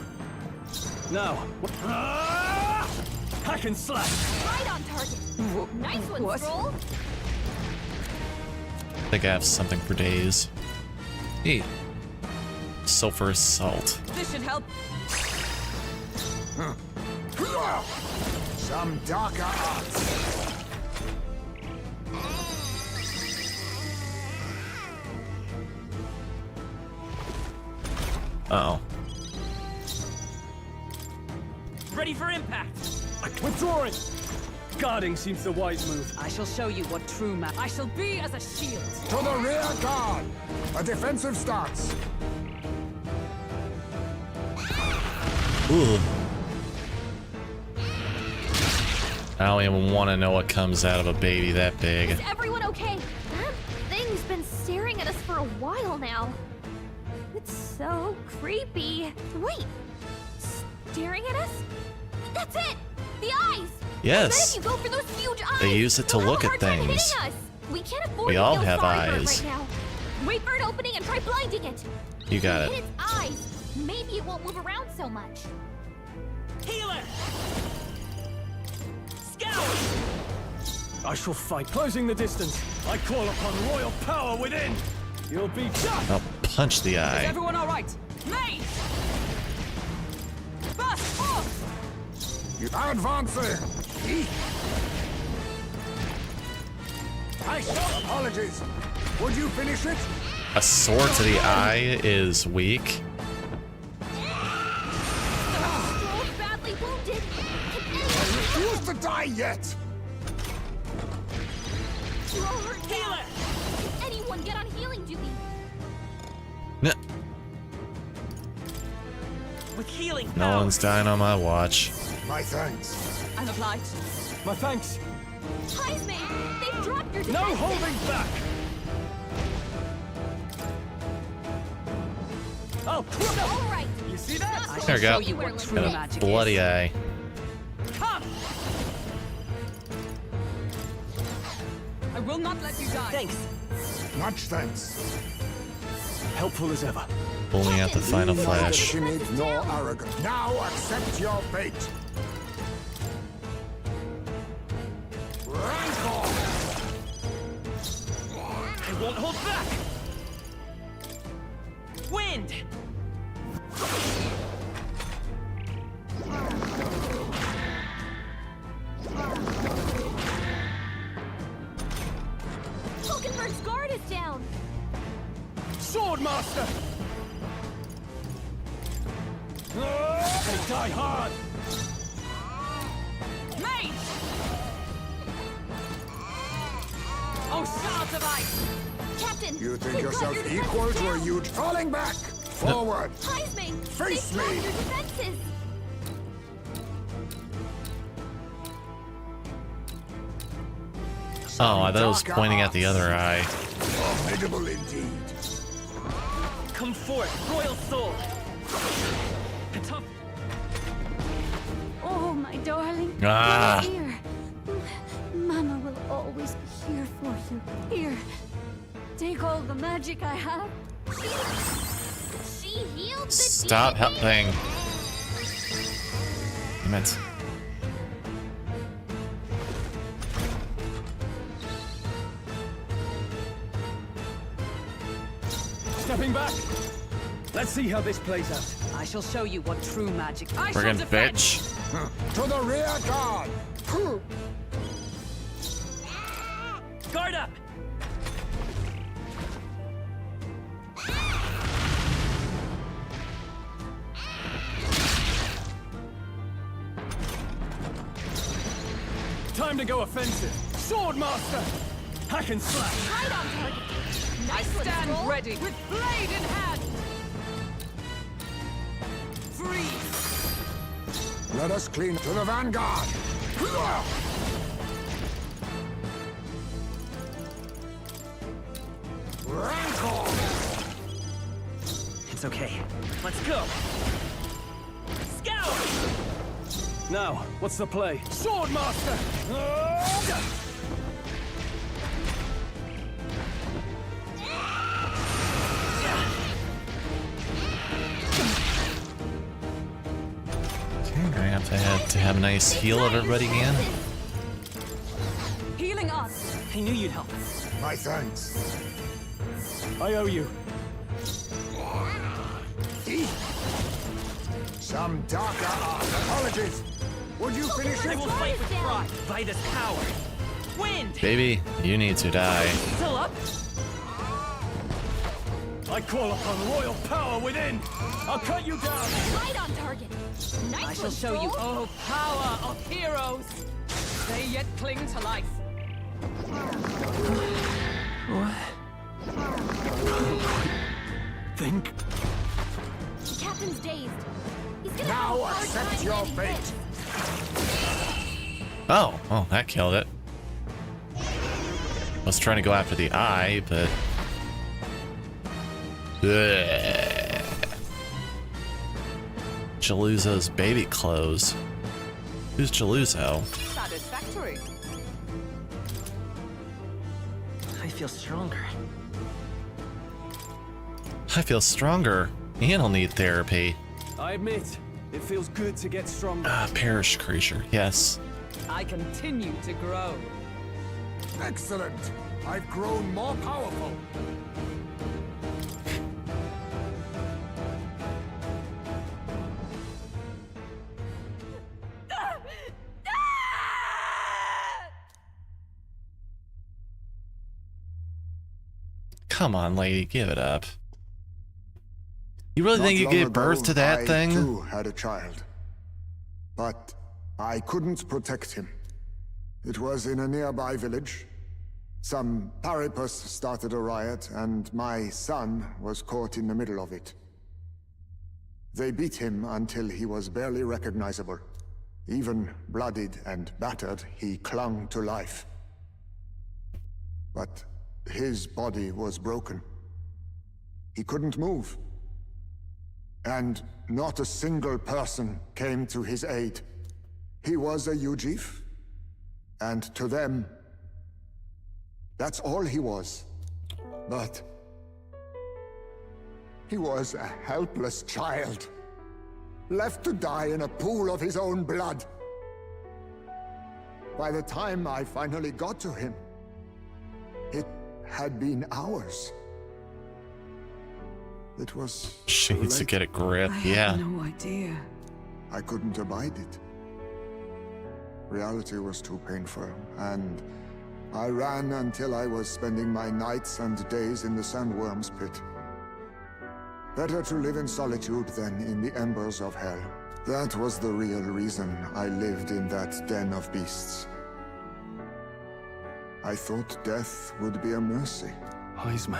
Now. Hack and slash. Right on target. Nice one, What? Stroll. I think I have something for days. Hey. Sulfur salt. This should help. Some darker arts. Uh-oh. Ready for impact! Withdrawing. Guarding seems the wise move. I shall show you what true man. I shall be as a shield. To the rear guard. A defensive stance. Ooh. I don't even want to know what comes out of a baby that big. Is everyone okay? That thing's been staring at us for a while now. It's so creepy. Wait. Staring at us? That's it! The eyes! Yes. If you go for those huge eyes, They use it to they'll look have a at hard time things. hitting us. We can't afford We to all feel have sorry for it eyes. right now. Wait for an opening and try blinding it. You got Hit it. its eyes. Maybe it won't move around so much. Healer! Scout! I shall fight. Closing the distance. I call upon royal power within. You'll be just. I'll punch the Is eye. everyone alright? Maze! Bust off! You are advancing. Apologies. Would you finish it? A sword to the eye is weak. Stroll's badly wounded. Can anyone Refuse to die yet. Stroll hurt now. Healer! Can anyone get on healing duty? N- With healing No power. one's dying on my watch. My thanks. I'm applied. My thanks. Heisman, they've dropped your No defenses. holding back. Oh, All right. you see that? I There shall we show go. you what true Got a magic bloody is. eye. Come! I will not let you die. Thanks. Much thanks. Helpful as ever. Pulling out the final Neither flash. timid nor arrogant. Now accept your fate. Rancor! I won't hold back! Wind! Hulkenberg's guard is down. Swordmaster! They die hard! Maze! Oh, shards of ice! Captain, You think they've yourself got your equal defenses to a down. huge falling back? Forward! Heisman, Face they've dropped me. your defenses. Oh, I thought it was Darker pointing at the arts. other eye. Formidable indeed. Come forth, royal soul! Tough. Oh, my darling. Ah. You're here. Mama will always be here for you. Here. Take all the magic I have. She healed the Stop demon. helping. Damn it. Stepping back. Let's see how this plays out. I shall show you what true magic. I shall Friggin' defend. bitch. To the rear guard! Guard up! Time to go offensive. Swordmaster! Hack and slash! Right on target. I Nice one, stand Scroll. ready with blade in hand. Freeze. Let us clean to the vanguard! Rancor! It's okay. Let's go. Scout! Now, what's the play? Swordmaster! Okay, I have to have a nice heal of everybody again. Healing on. I knew you'd help. My thanks. I owe you. Some darker art. Apologies. Would you finish I it? will fight with pride by this power. Wind! Baby, you need to die. Still up? I call upon royal power within! I'll cut you down! Right on target. Nice I shall one, show you, Scroll. oh, power of heroes. They yet cling to life. Think? The captain's dazed. He's gonna Now have a hard accept time your landing fate. this. Oh, that killed it. I was trying to go after the eye, but... Ugh. Jaluzo's baby clothes. Who's Jaluzo? Satisfactory. I feel stronger. I feel stronger. And I'll need therapy. I admit, it feels good to get stronger. Ah, perish creature. Yes. I continue to grow. Excellent. I've grown more powerful. Come on, lady, give it up. You really think you Not long gave birth ago, to that I thing? too had a child. But I couldn't protect him. It was in a nearby village. Some paripus started a riot, and my son was caught in the middle of it. They beat him until he was barely recognizable. Even bloodied and battered, he clung to life. But his body was broken. He couldn't move. And not a single person came to his aid. He was a Ujif, and to them, that's all he was. But he was a helpless child, left to die in a pool of his own blood. By the time I finally got to him, it had been hours. It was She too needs to late. get a grip. I Yeah. had no idea. I couldn't abide it. Reality was too painful, and I ran until I was spending my nights and days in the sandworm's pit. Better to live in solitude than in the embers of hell. That was the real reason I lived in that den of beasts. I thought death would be a mercy. Heisme.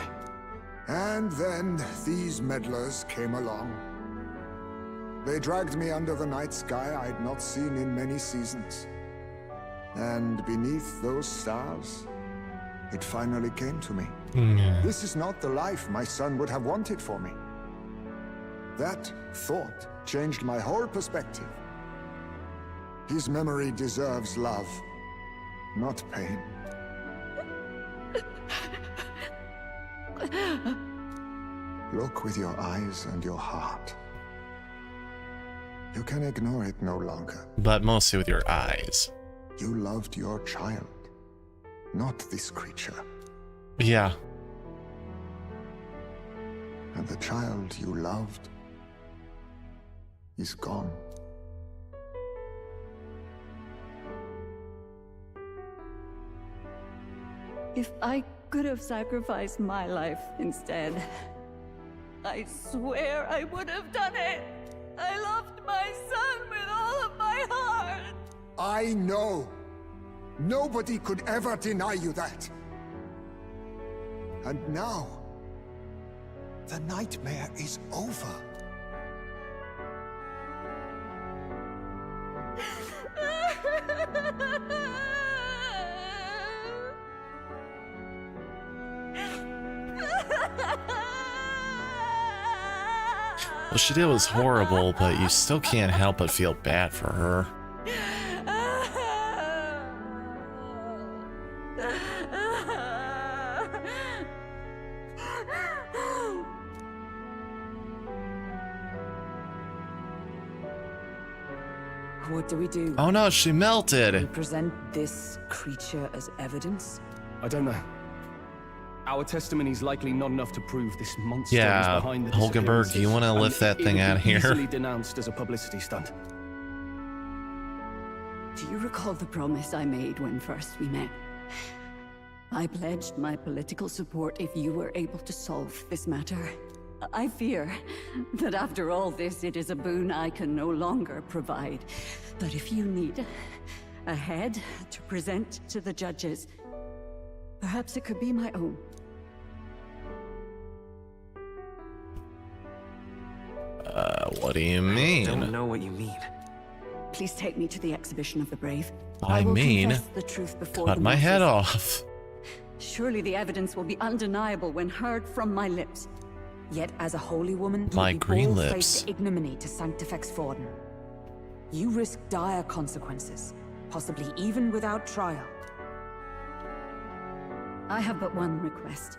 And then these meddlers came along. They dragged me under the night sky I'd not seen in many seasons. And beneath those stars, it finally came to me. This is not the life my son would have wanted for me. That thought changed my whole perspective. His memory deserves love, not pain. Look with your eyes and your heart. You can ignore it no longer. But mostly with your eyes. You loved your child, not this creature. Yeah. And the child you loved is gone. If I could have sacrificed my life instead, I swear I would have done it. I loved my son with all of my heart. I know. Nobody could ever deny you that. And now, the nightmare is over. What she did was horrible, but you still can't help but feel bad for her. What do we do? Oh no, she We melted! present this creature as evidence? I don't know. Our testimony's likely not enough to prove this monster Yeah, is behind the Hulkenberg, disappearances, you wanna and lift that it thing would out be of here? Easily denounced as a publicity stunt. Do you recall the promise I made when first we met? I pledged my political support if you were able to solve this matter. I fear that after all this, it is a boon I can no longer provide. But if you need a head to present to the judges, perhaps it could be my own. What do you I don't mean? know what you mean. Please take me to the exhibition of the brave. I will mean, confess the truth before cut the my head masses. off. Surely the evidence will be undeniable when heard from my lips. Yet as a holy woman, My you green all lips. face the ignominy to Sanctifex Forden. You risk dire consequences, possibly even without trial. I have but one request.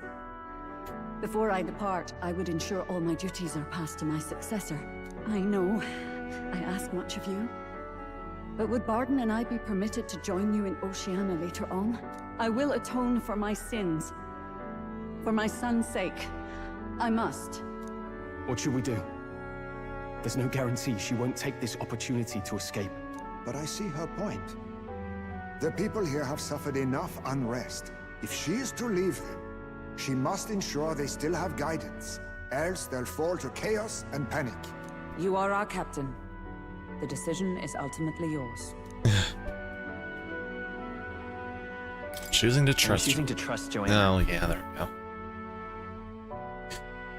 Before I depart, I would ensure all my duties are passed to my successor. I know I ask much of you, but would Barden and I be permitted to join you in Oceania later on? I will atone for my sins. For my son's sake, I must. What should we do? There's no guarantee she won't take this opportunity to escape. But I see her point. The people here have suffered enough unrest. If she is to leave them, she must ensure they still have guidance. Else they'll fall to chaos and panic. You are our captain. The decision is ultimately yours. Choosing to I'm trust choosing to trust Joanna. Oh, yeah, there we go.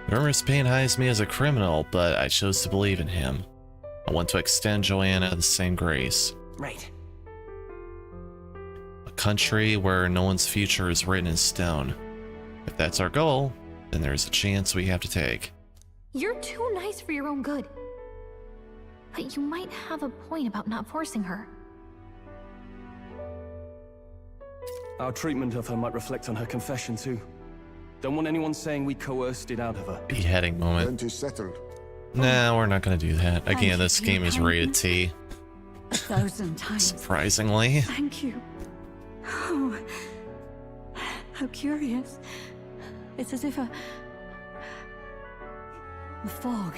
Rumors paintize me as a criminal, but I chose to believe in him. I want to extend Joanna the same grace. Right. A country where no one's future is written in stone. If that's our goal, then there's a chance we have to take. You're too nice for your own good. But you might have a point about not forcing her. Our treatment of her might reflect on her confession too. Don't want anyone saying we coerced it out of her. Beheading moment. When 'tis settled, Nah, we're not gonna do that. Thank Again, you this for your game is rated T. 1,000 times. Surprisingly. Thank you. Oh, how curious. It's as if the fog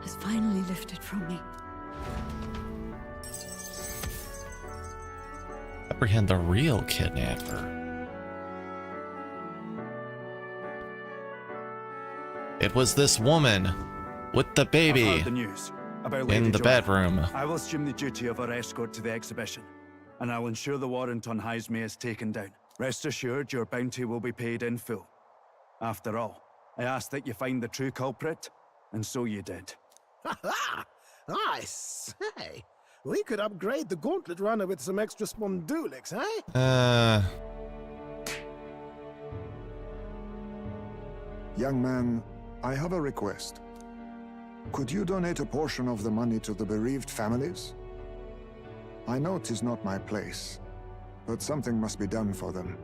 has finally lifted from me. Apprehend the real kidnapper. It was this woman with the I've baby heard the news about Lady in the Joanna. bedroom. I will assume the duty of our escort to the exhibition, and I will ensure the warrant on Heisme is taken down. Rest assured, your bounty will be paid in full. After all, I asked that you find the true culprit, and so you did. I say, we could upgrade the gauntlet runner with some extra spondulics, eh? young man, I have a request. Could you donate a portion of the money to the bereaved families? I know 'tis not my place, but something must be done for them.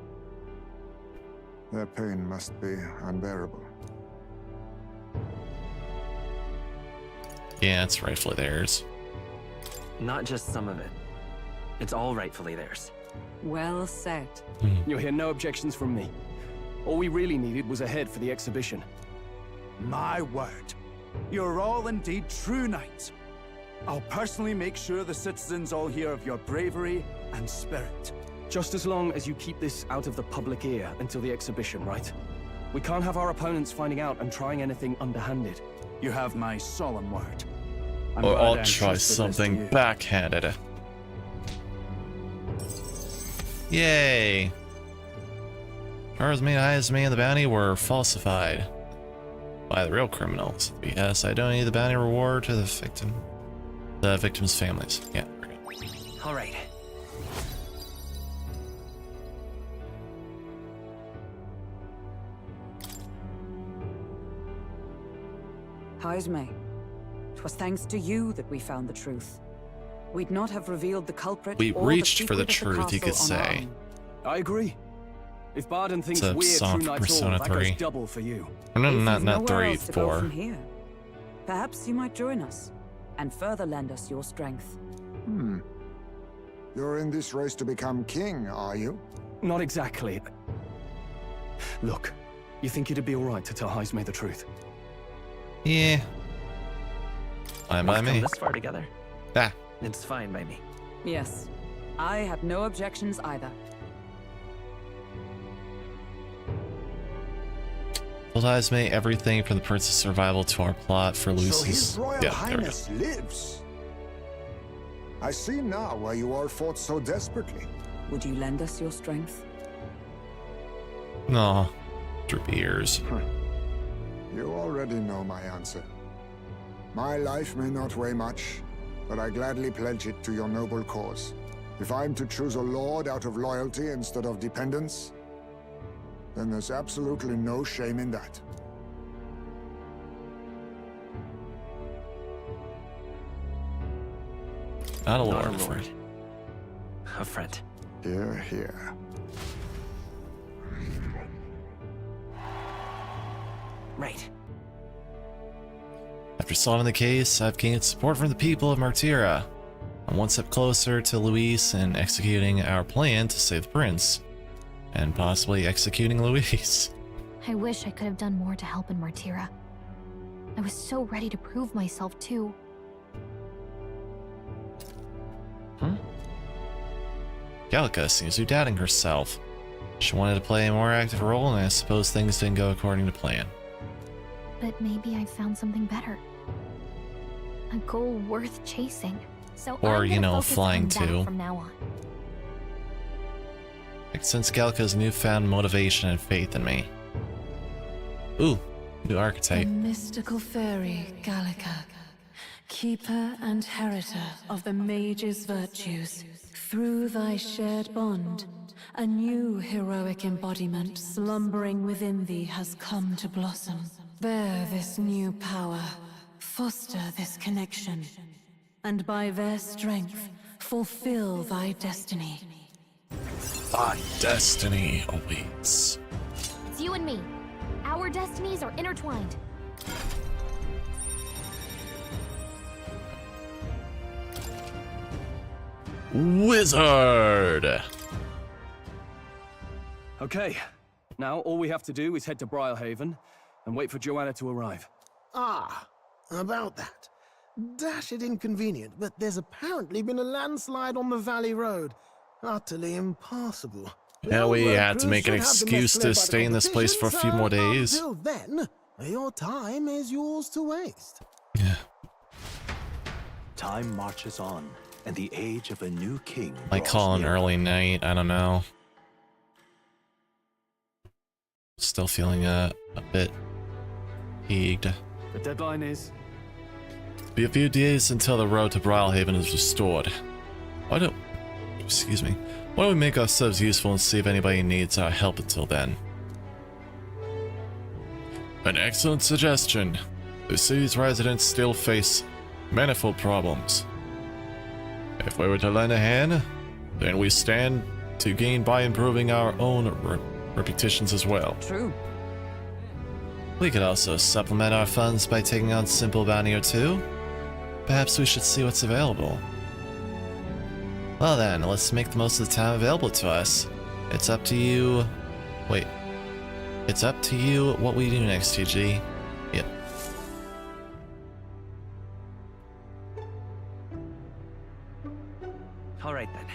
Their pain must be unbearable. Yeah, it's rightfully theirs. Not just some of it. It's all rightfully theirs. Well said. You'll hear no objections from me. All we really needed was a head for the exhibition. My word, you're all indeed true knights. I'll personally make sure the citizens all hear of your bravery and spirit. Just as long as you keep this out of the public ear until the exhibition, right? We can't have our opponents finding out and trying anything underhanded. You have my solemn word. I'm Or glad I'll I try entrusted this to something you. backhanded. Yay! Charges made highest me and the bounty were falsified by the real criminals. Yes, I donate the bounty reward to the victim's families. Yeah, there we go. All right. Haisme, 'twas thanks to you that we found the truth. We'd not have revealed the culprit. We or reached the for the secret of truth, you could castle on our say. own. I agree. If Barden thinks It's a we're song true for knights all, Persona that 3. goes double for you. No, If not you've nowhere 3, else to go 4. from here, perhaps you might join us and further lend us your strength. You're in this race to become king, are you? Not exactly. Look, you think it'd be alright to tell Haisme the truth? Yeah. Fine by We've come me. this far together. Ah. It's fine by me. Yes, I have no objections either. Told me everything from the prince's survival to our plot for So Lucy's. His Royal Yeah, there we go. Highness lives. I see now why you all fought so desperately. Would you lend us your strength? No. Droopy ears. You already know my answer. My life may not weigh much, but I gladly pledge it to your noble cause. If I'm to choose a lord out of loyalty instead of dependence, then there's absolutely no shame in that. Not a Not lord, a a friend. lord. A friend. Hear, hear. Right. After solving the case, I've gained support from the people of Martira. I'm one step closer to Luis and executing our plan to save the prince. And possibly executing Luis. I wish I could have done more to help in Martira. I was so ready to prove myself, too. Gallica seems to be doubting herself. She wanted to play a more active role, and I suppose things didn't go according to plan. But maybe I found something better. A goal worth chasing. So Or, I'm you gonna know, focus flying on that too. from now on. I can sense Gallica's newfound motivation and faith in me. Ooh, new archetype. The mystical fairy, Gallica, keeper and heritor of the mage's virtues. Through thy shared bond, a new heroic embodiment slumbering within thee has come to blossom. Bear this new power, foster this connection, and by their strength, fulfill thy destiny. Thy destiny awaits. It's you and me. Our destinies are intertwined. Wizard! Okay, now all we have to do is head to Briarhaven and wait for Joanna to arrive. Ah, about that. Dash it inconvenient, but there's apparently been a landslide on the Valley Road. Utterly impassable. Yeah, we Railroad had to crews make an should have the excuse mess to cleared by the stay in this place for a few more competition, days. so until then, your time is yours to waste. Yeah. Time marches on, and the age of a new king Might draws call an nearer. early night, I don't know. Still feeling a bit fatigued. The deadline is... Be a few days until the road to Briarhaven is restored. Why don't... Excuse me. Why don't we make ourselves useful and see if anybody needs our help until then? An excellent suggestion. The city's residents still face manifold problems. If we were to lend a hand, then we stand to gain by improving our own reputations as well. True. We could also supplement our funds by taking on simple bounty or two. Perhaps we should see what's available. Well then, let's make the most of the time available to us. It's up to you... Wait. It's up to you what we do next, TG. Yep. All right then.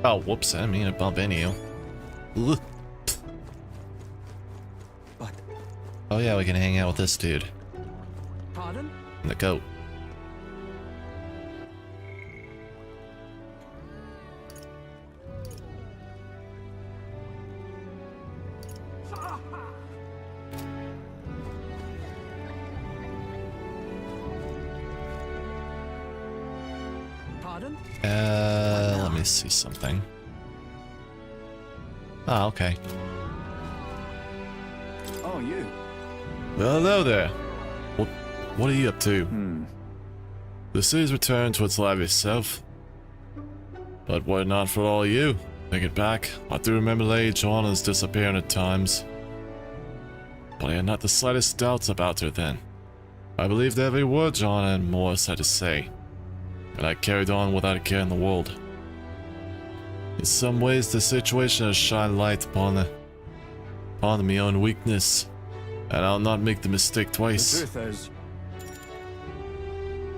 Oh, whoops, I didn't mean to bump into you. Ugh. But... Oh yeah, we can hang out with this dude. Pardon? And the goat. Pardon? Let me see something. Ah, okay. Oh, you. Well, hello there. What are you up to? The city's returned to its lively self. But were it not for all you, think it back, I do remember Lady Joanna's disappearing at times. But I had not the slightest doubts about her then. I believed every word Joanna and Morris had to say, and I carried on without a care in the world. In some ways, the situation has shined light upon my own weakness, and I'll not make the mistake twice. The truth is,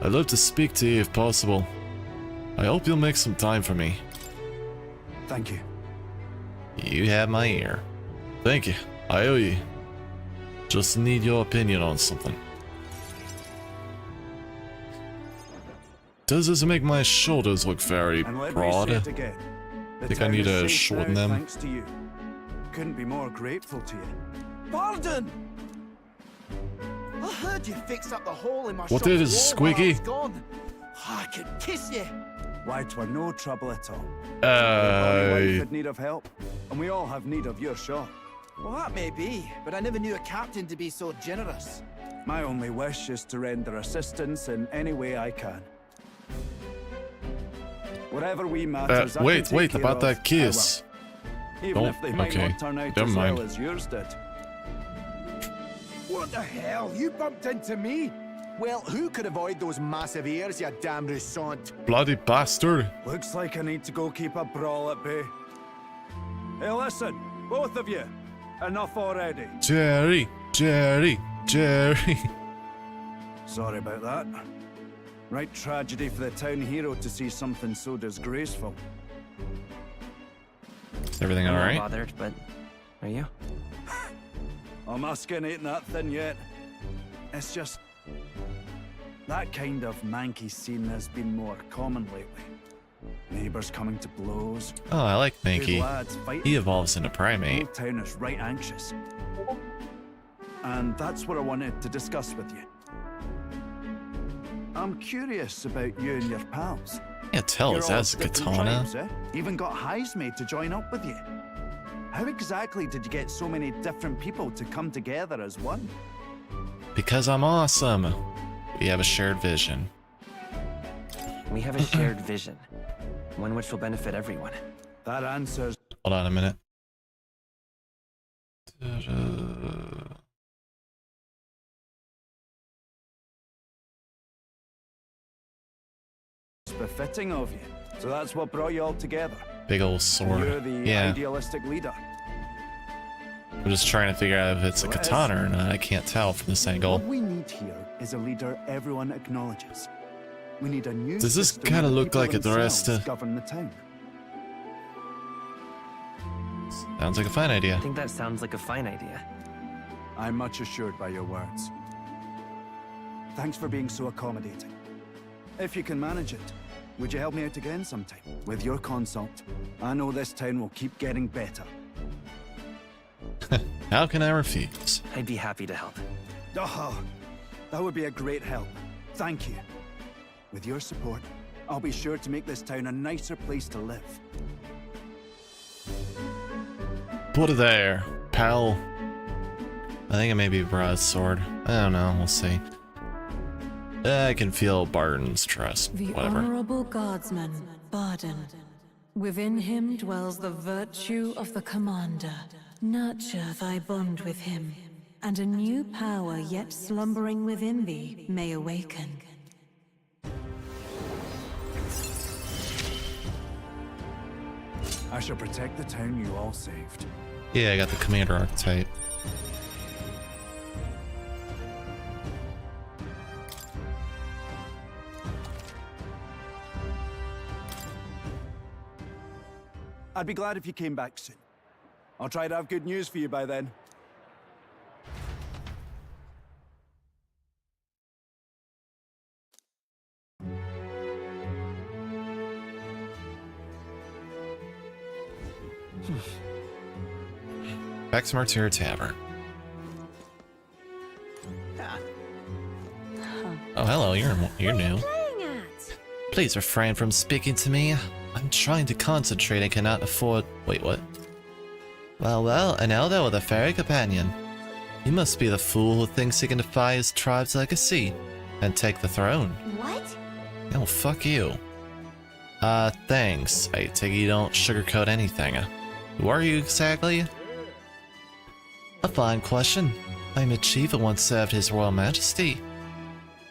I'd love to speak to you if possible. I hope you'll make some time for me. thank you. You have my ear. Thank you. I owe you. Just need your opinion on something. Does this make my shoulders look very And let me broad? say it again. The Think I town need is to safe shorten now them? Thanks to you. Couldn't be more grateful to you. Pardon! I heard you fixed up the hole in my What shop's did it, wall Squeaky? while I was gone. I could kiss you. Why, 'twere no trouble at all. My wife had need of help, and we all have need of your shop. Well, that may be, but I never knew a captain to be so generous. My only wish is to render assistance in any way I can. Whatever we matters, I can wait, take care about of, that kiss. I will. Even Oh, if they might okay. not turn out Never as mind. well as yours did. What the hell? You bumped into me? Well, who could avoid those massive ears, you damn russant? Bloody bastard. Looks like I need to go keep a brawl at bay. Hey, listen, both of you. Enough already. Jerry. Sorry about that. Right tragedy for the town hero to see something so disgraceful. Is everything I'm not alright? bothered, but are you? Oh, my skin ain't that thin yet. It's just... that kind of manky scene has been more common lately. Neighbours coming to blows. Oh, I like good Mankey. lads fighting. He evolves into The primate. whole town is right anxious. And that's what I wanted to discuss with you. I'm curious about you and your pals. Yeah, tell You're us all that's a different katana. tribes, eh? Even got Heisme to join up with you. How exactly did you get so many different people to come together as one? Because I'm awesome. We have a shared vision. We have a shared vision, one which will benefit everyone. That answers... Hold on a minute. befitting of you. So that's what brought you all together. Big old sword. You're the Yeah. idealistic leader. I'm just trying to figure out if it's a katana or not. I can't tell from this angle. What we need here is a leader everyone acknowledges. We need a new Does this system kinda where look people like a themselves Doresta? govern the town. Sounds like a fine idea. I think that sounds like a fine idea. I'm much assured by your words. Thanks for being so accommodating. If you can manage it, would you help me out again sometime? With your consult, I know this town will keep getting better. How can I refuse? I'd be happy to help. Oh, that would be a great help. Thank you. With your support, I'll be sure to make this town a nicer place to live. Put it there, pal. I think it may be broadsword. I don't know, we'll see. I can feel Barton's trust. The Whatever. honorable guardsman, Barden. Within him dwells the virtue of the commander. Nurture thy bond with him, and a new power yet slumbering within thee may awaken. I shall protect the town you all saved. Yeah, I got the commander archetype. I'd be glad if you came back soon. I'll try to have good news for you by then. Back to Martyr Tavern. Oh, hello, you're new. Playing at? Please refrain from speaking to me. I'm trying to concentrate and cannot afford... Wait, what? Well, an elder with a fairy companion. You must be the fool who thinks he can defy his tribe's legacy and take the throne. What? Oh, fuck you. Thanks. I take it you don't sugarcoat anything. Who are you exactly? A fine question. I'm a chief who once served His Royal Majesty,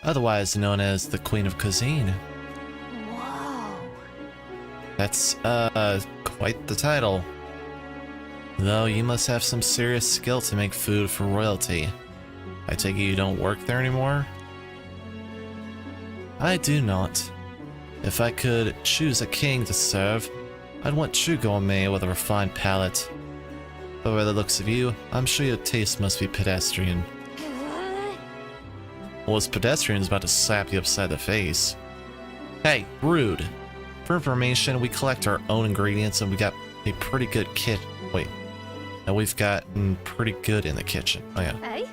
otherwise known as the Queen of Cuisine. Whoa. That's, quite the title. Though you must have some serious skill to make food for royalty. I take it you don't work there anymore? I do not. If I could choose a king to serve, I'd want true gourmet with a refined palate. But by the looks of you, I'm sure your taste must be pedestrian. Well, this pedestrian's about to slap you upside the face. Hey, rude. For information, we collect our own ingredients and we got a pretty good kit. Wait. And we've gotten pretty good in the kitchen. Oh yeah. Hey?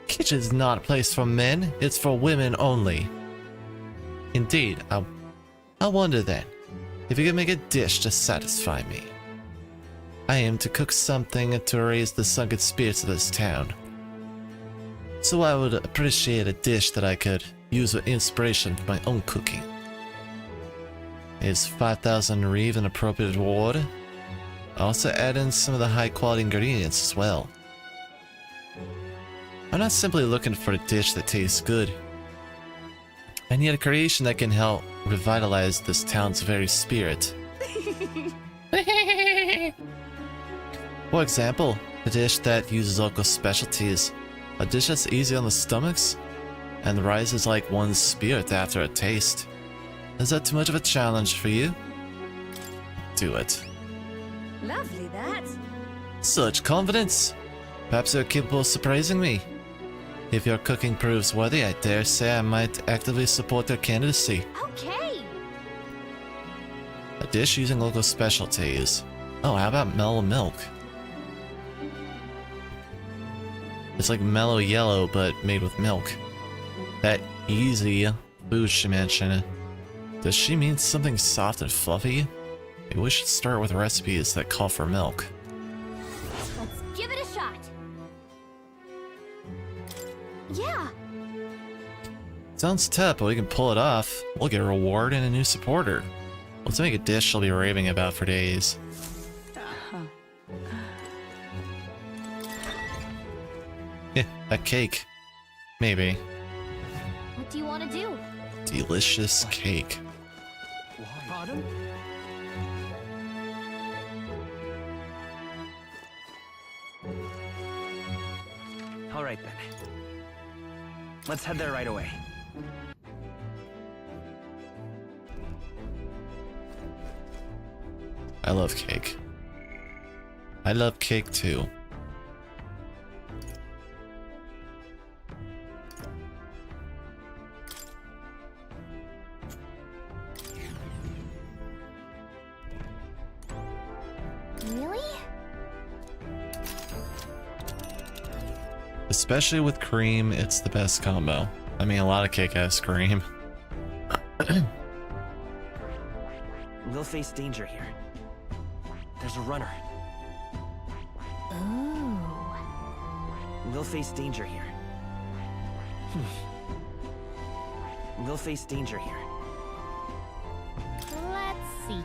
Kitchen's not a place for men, it's for women only. Indeed, I wonder then, if you could make a dish to satisfy me. I aim to cook something to raise the sunken spirits of this town. So I would appreciate a dish that I could use as inspiration for my own cooking. Is 5,000 reeve an appropriate reward? Also add in some of the high quality ingredients as well. I'm not simply looking for a dish that tastes good. I need a creation that can help revitalize this town's very spirit. For example, a dish that uses local specialties, a dish that's easy on the stomachs, and rises like one's spirit after a taste. Is that too much of a challenge for you? Do it. Lovely, that. Such confidence! Perhaps you're capable of surprising me. If your cooking proves worthy, I dare say I might actively support your candidacy. Okay. A dish using local specialties. Oh, how about mellow milk? It's like mellow yellow, but made with milk. That easy food she mentioned. Does she mean something soft and fluffy? Maybe we should start with recipes that call for milk. Let's give it a shot. Yeah. Sounds tough, but we can pull it off. We'll get a reward and a new supporter. Let's make a dish she'll be raving about for days. A cake. Maybe. What do you want to do? Delicious cake. Pardon? All right then. Let's head there right away. I love cake. I love cake too. Really? Especially with cream, it's the best combo. I mean, a lot of cake has cream. We'll face danger here. There's a runner. Ooh. We'll face danger here. We'll face danger here. Let's see.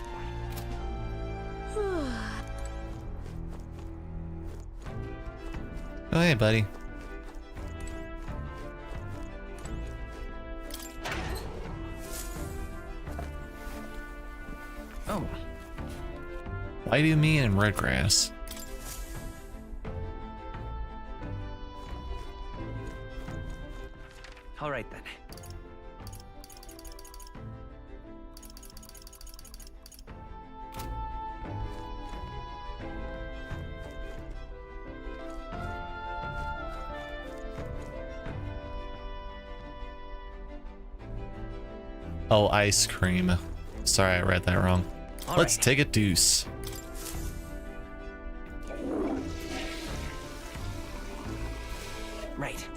Oh, hey, buddy. Oh. Why do you mean in red grass? All right then. Oh, ice cream. Sorry, I read that wrong. Let's take a deuce. Right.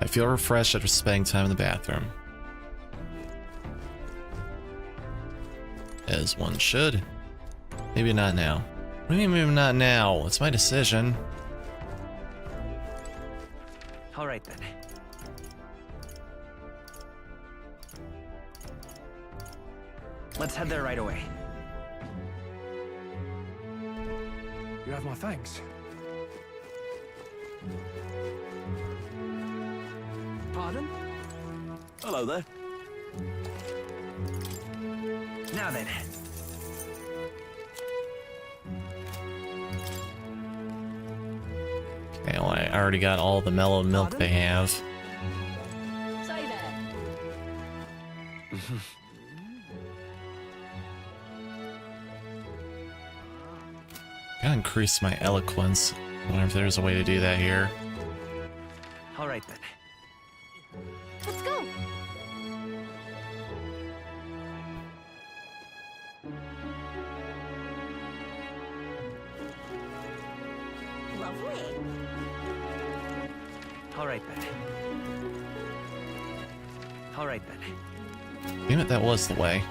I feel refreshed after spending time in the bathroom. as one should. Maybe not now. What do you mean maybe not now? It's my decision. All right then. Let's head there right away. You have my thanks. Pardon? Hello there. Now then. Okay, well, I already got all the mellow milk they have. Say that. Gotta increase my eloquence. I wonder if there's a way to do that here. All right then. Let's go. Lovely. All right then. All right then. Damn it, that was the way.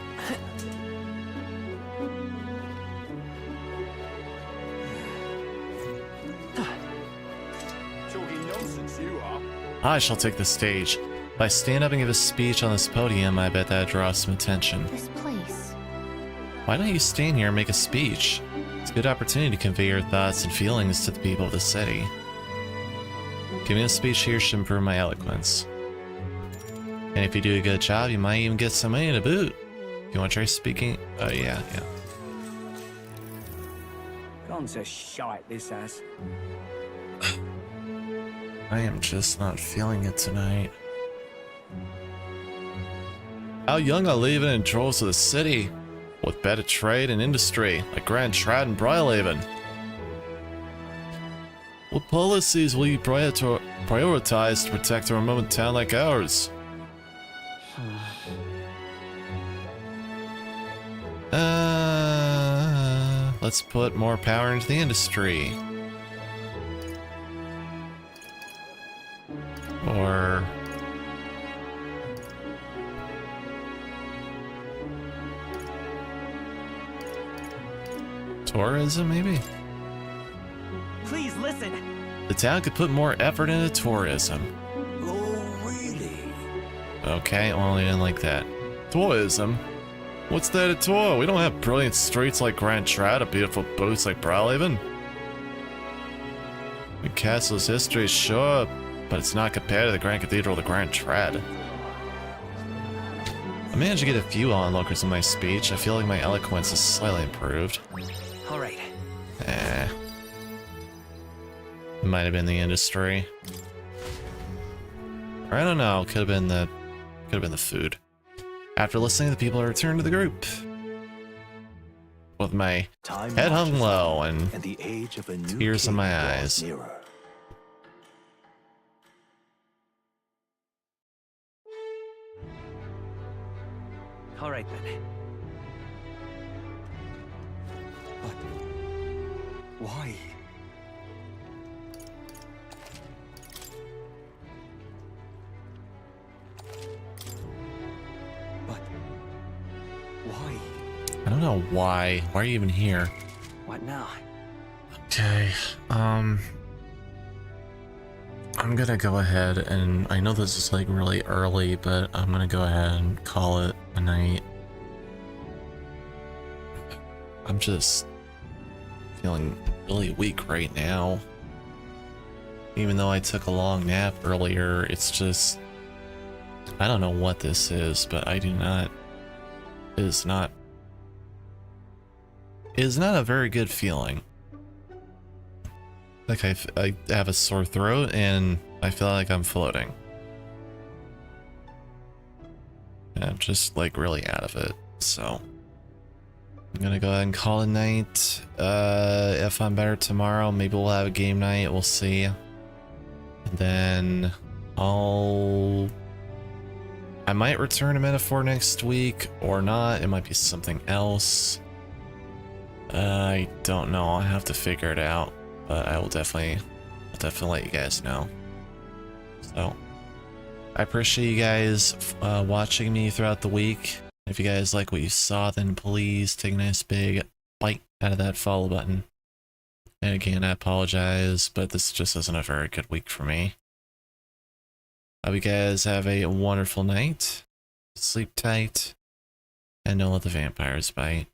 Talking nonsense you are. I shall take the stage. If I stand up and give a speech on this podium, I bet that draws some attention. This place. Why don't you stand here and make a speech? It's a good opportunity to convey your thoughts and feelings to the people of the city. Giving a speech here should improve my eloquence. And if you do a good job, you might even get some money to boot. You want to try speaking? Oh, yeah. Gone to shite, this ass. I am just not feeling it tonight. How young are leaving in droves of the city, with better trade and industry, like Grand Trad and Brylehaven. What policies will you prioritize to protect a remote town like ours? Let's put more power into the industry. Or... tourism, maybe? Please listen. The town could put more effort into tourism. Oh, really? Okay, well, I didn't like that. Tourism? What's there to tour? We don't have brilliant streets like Grand Trad or beautiful booths like Brylehaven. The castle's history is sure, but it's not compared to the Grand Cathedral of the Grand Trad. I managed to get a few onlookers in my speech. I feel like my eloquence is slightly improved. All right. It might have been the industry. Or I don't know, could have been the food. After listening, the people returned to the group. With my head hung low and the age of a new tears in my king draws eyes. nearer. All right then. But why? But why? I don't know why. Why are you even here? What now? Okay, I'm gonna go ahead and I know this is like really early, but I'm gonna go ahead and call it a night. I'm just feeling really weak right now. Even though I took a long nap earlier, it's just, I don't know what this is, but I do not, it is not a very good feeling. Like I have a sore throat and I feel like I'm floating. And I'm just like really out of it, so I'm gonna go ahead and call it a night. If I'm better tomorrow, maybe we'll have a game night, we'll see. And then I might return to Metaphor next week or not. It might be something else. I don't know, I'll have to figure it out. But I'll definitely let you guys know. So, I appreciate you guys watching me throughout the week. If you guys like what you saw, then please take a nice big bite out of that follow button. And again, I apologize, but this just isn't a very good week for me. Hope you guys have a wonderful night. Sleep tight. And don't let the vampires bite.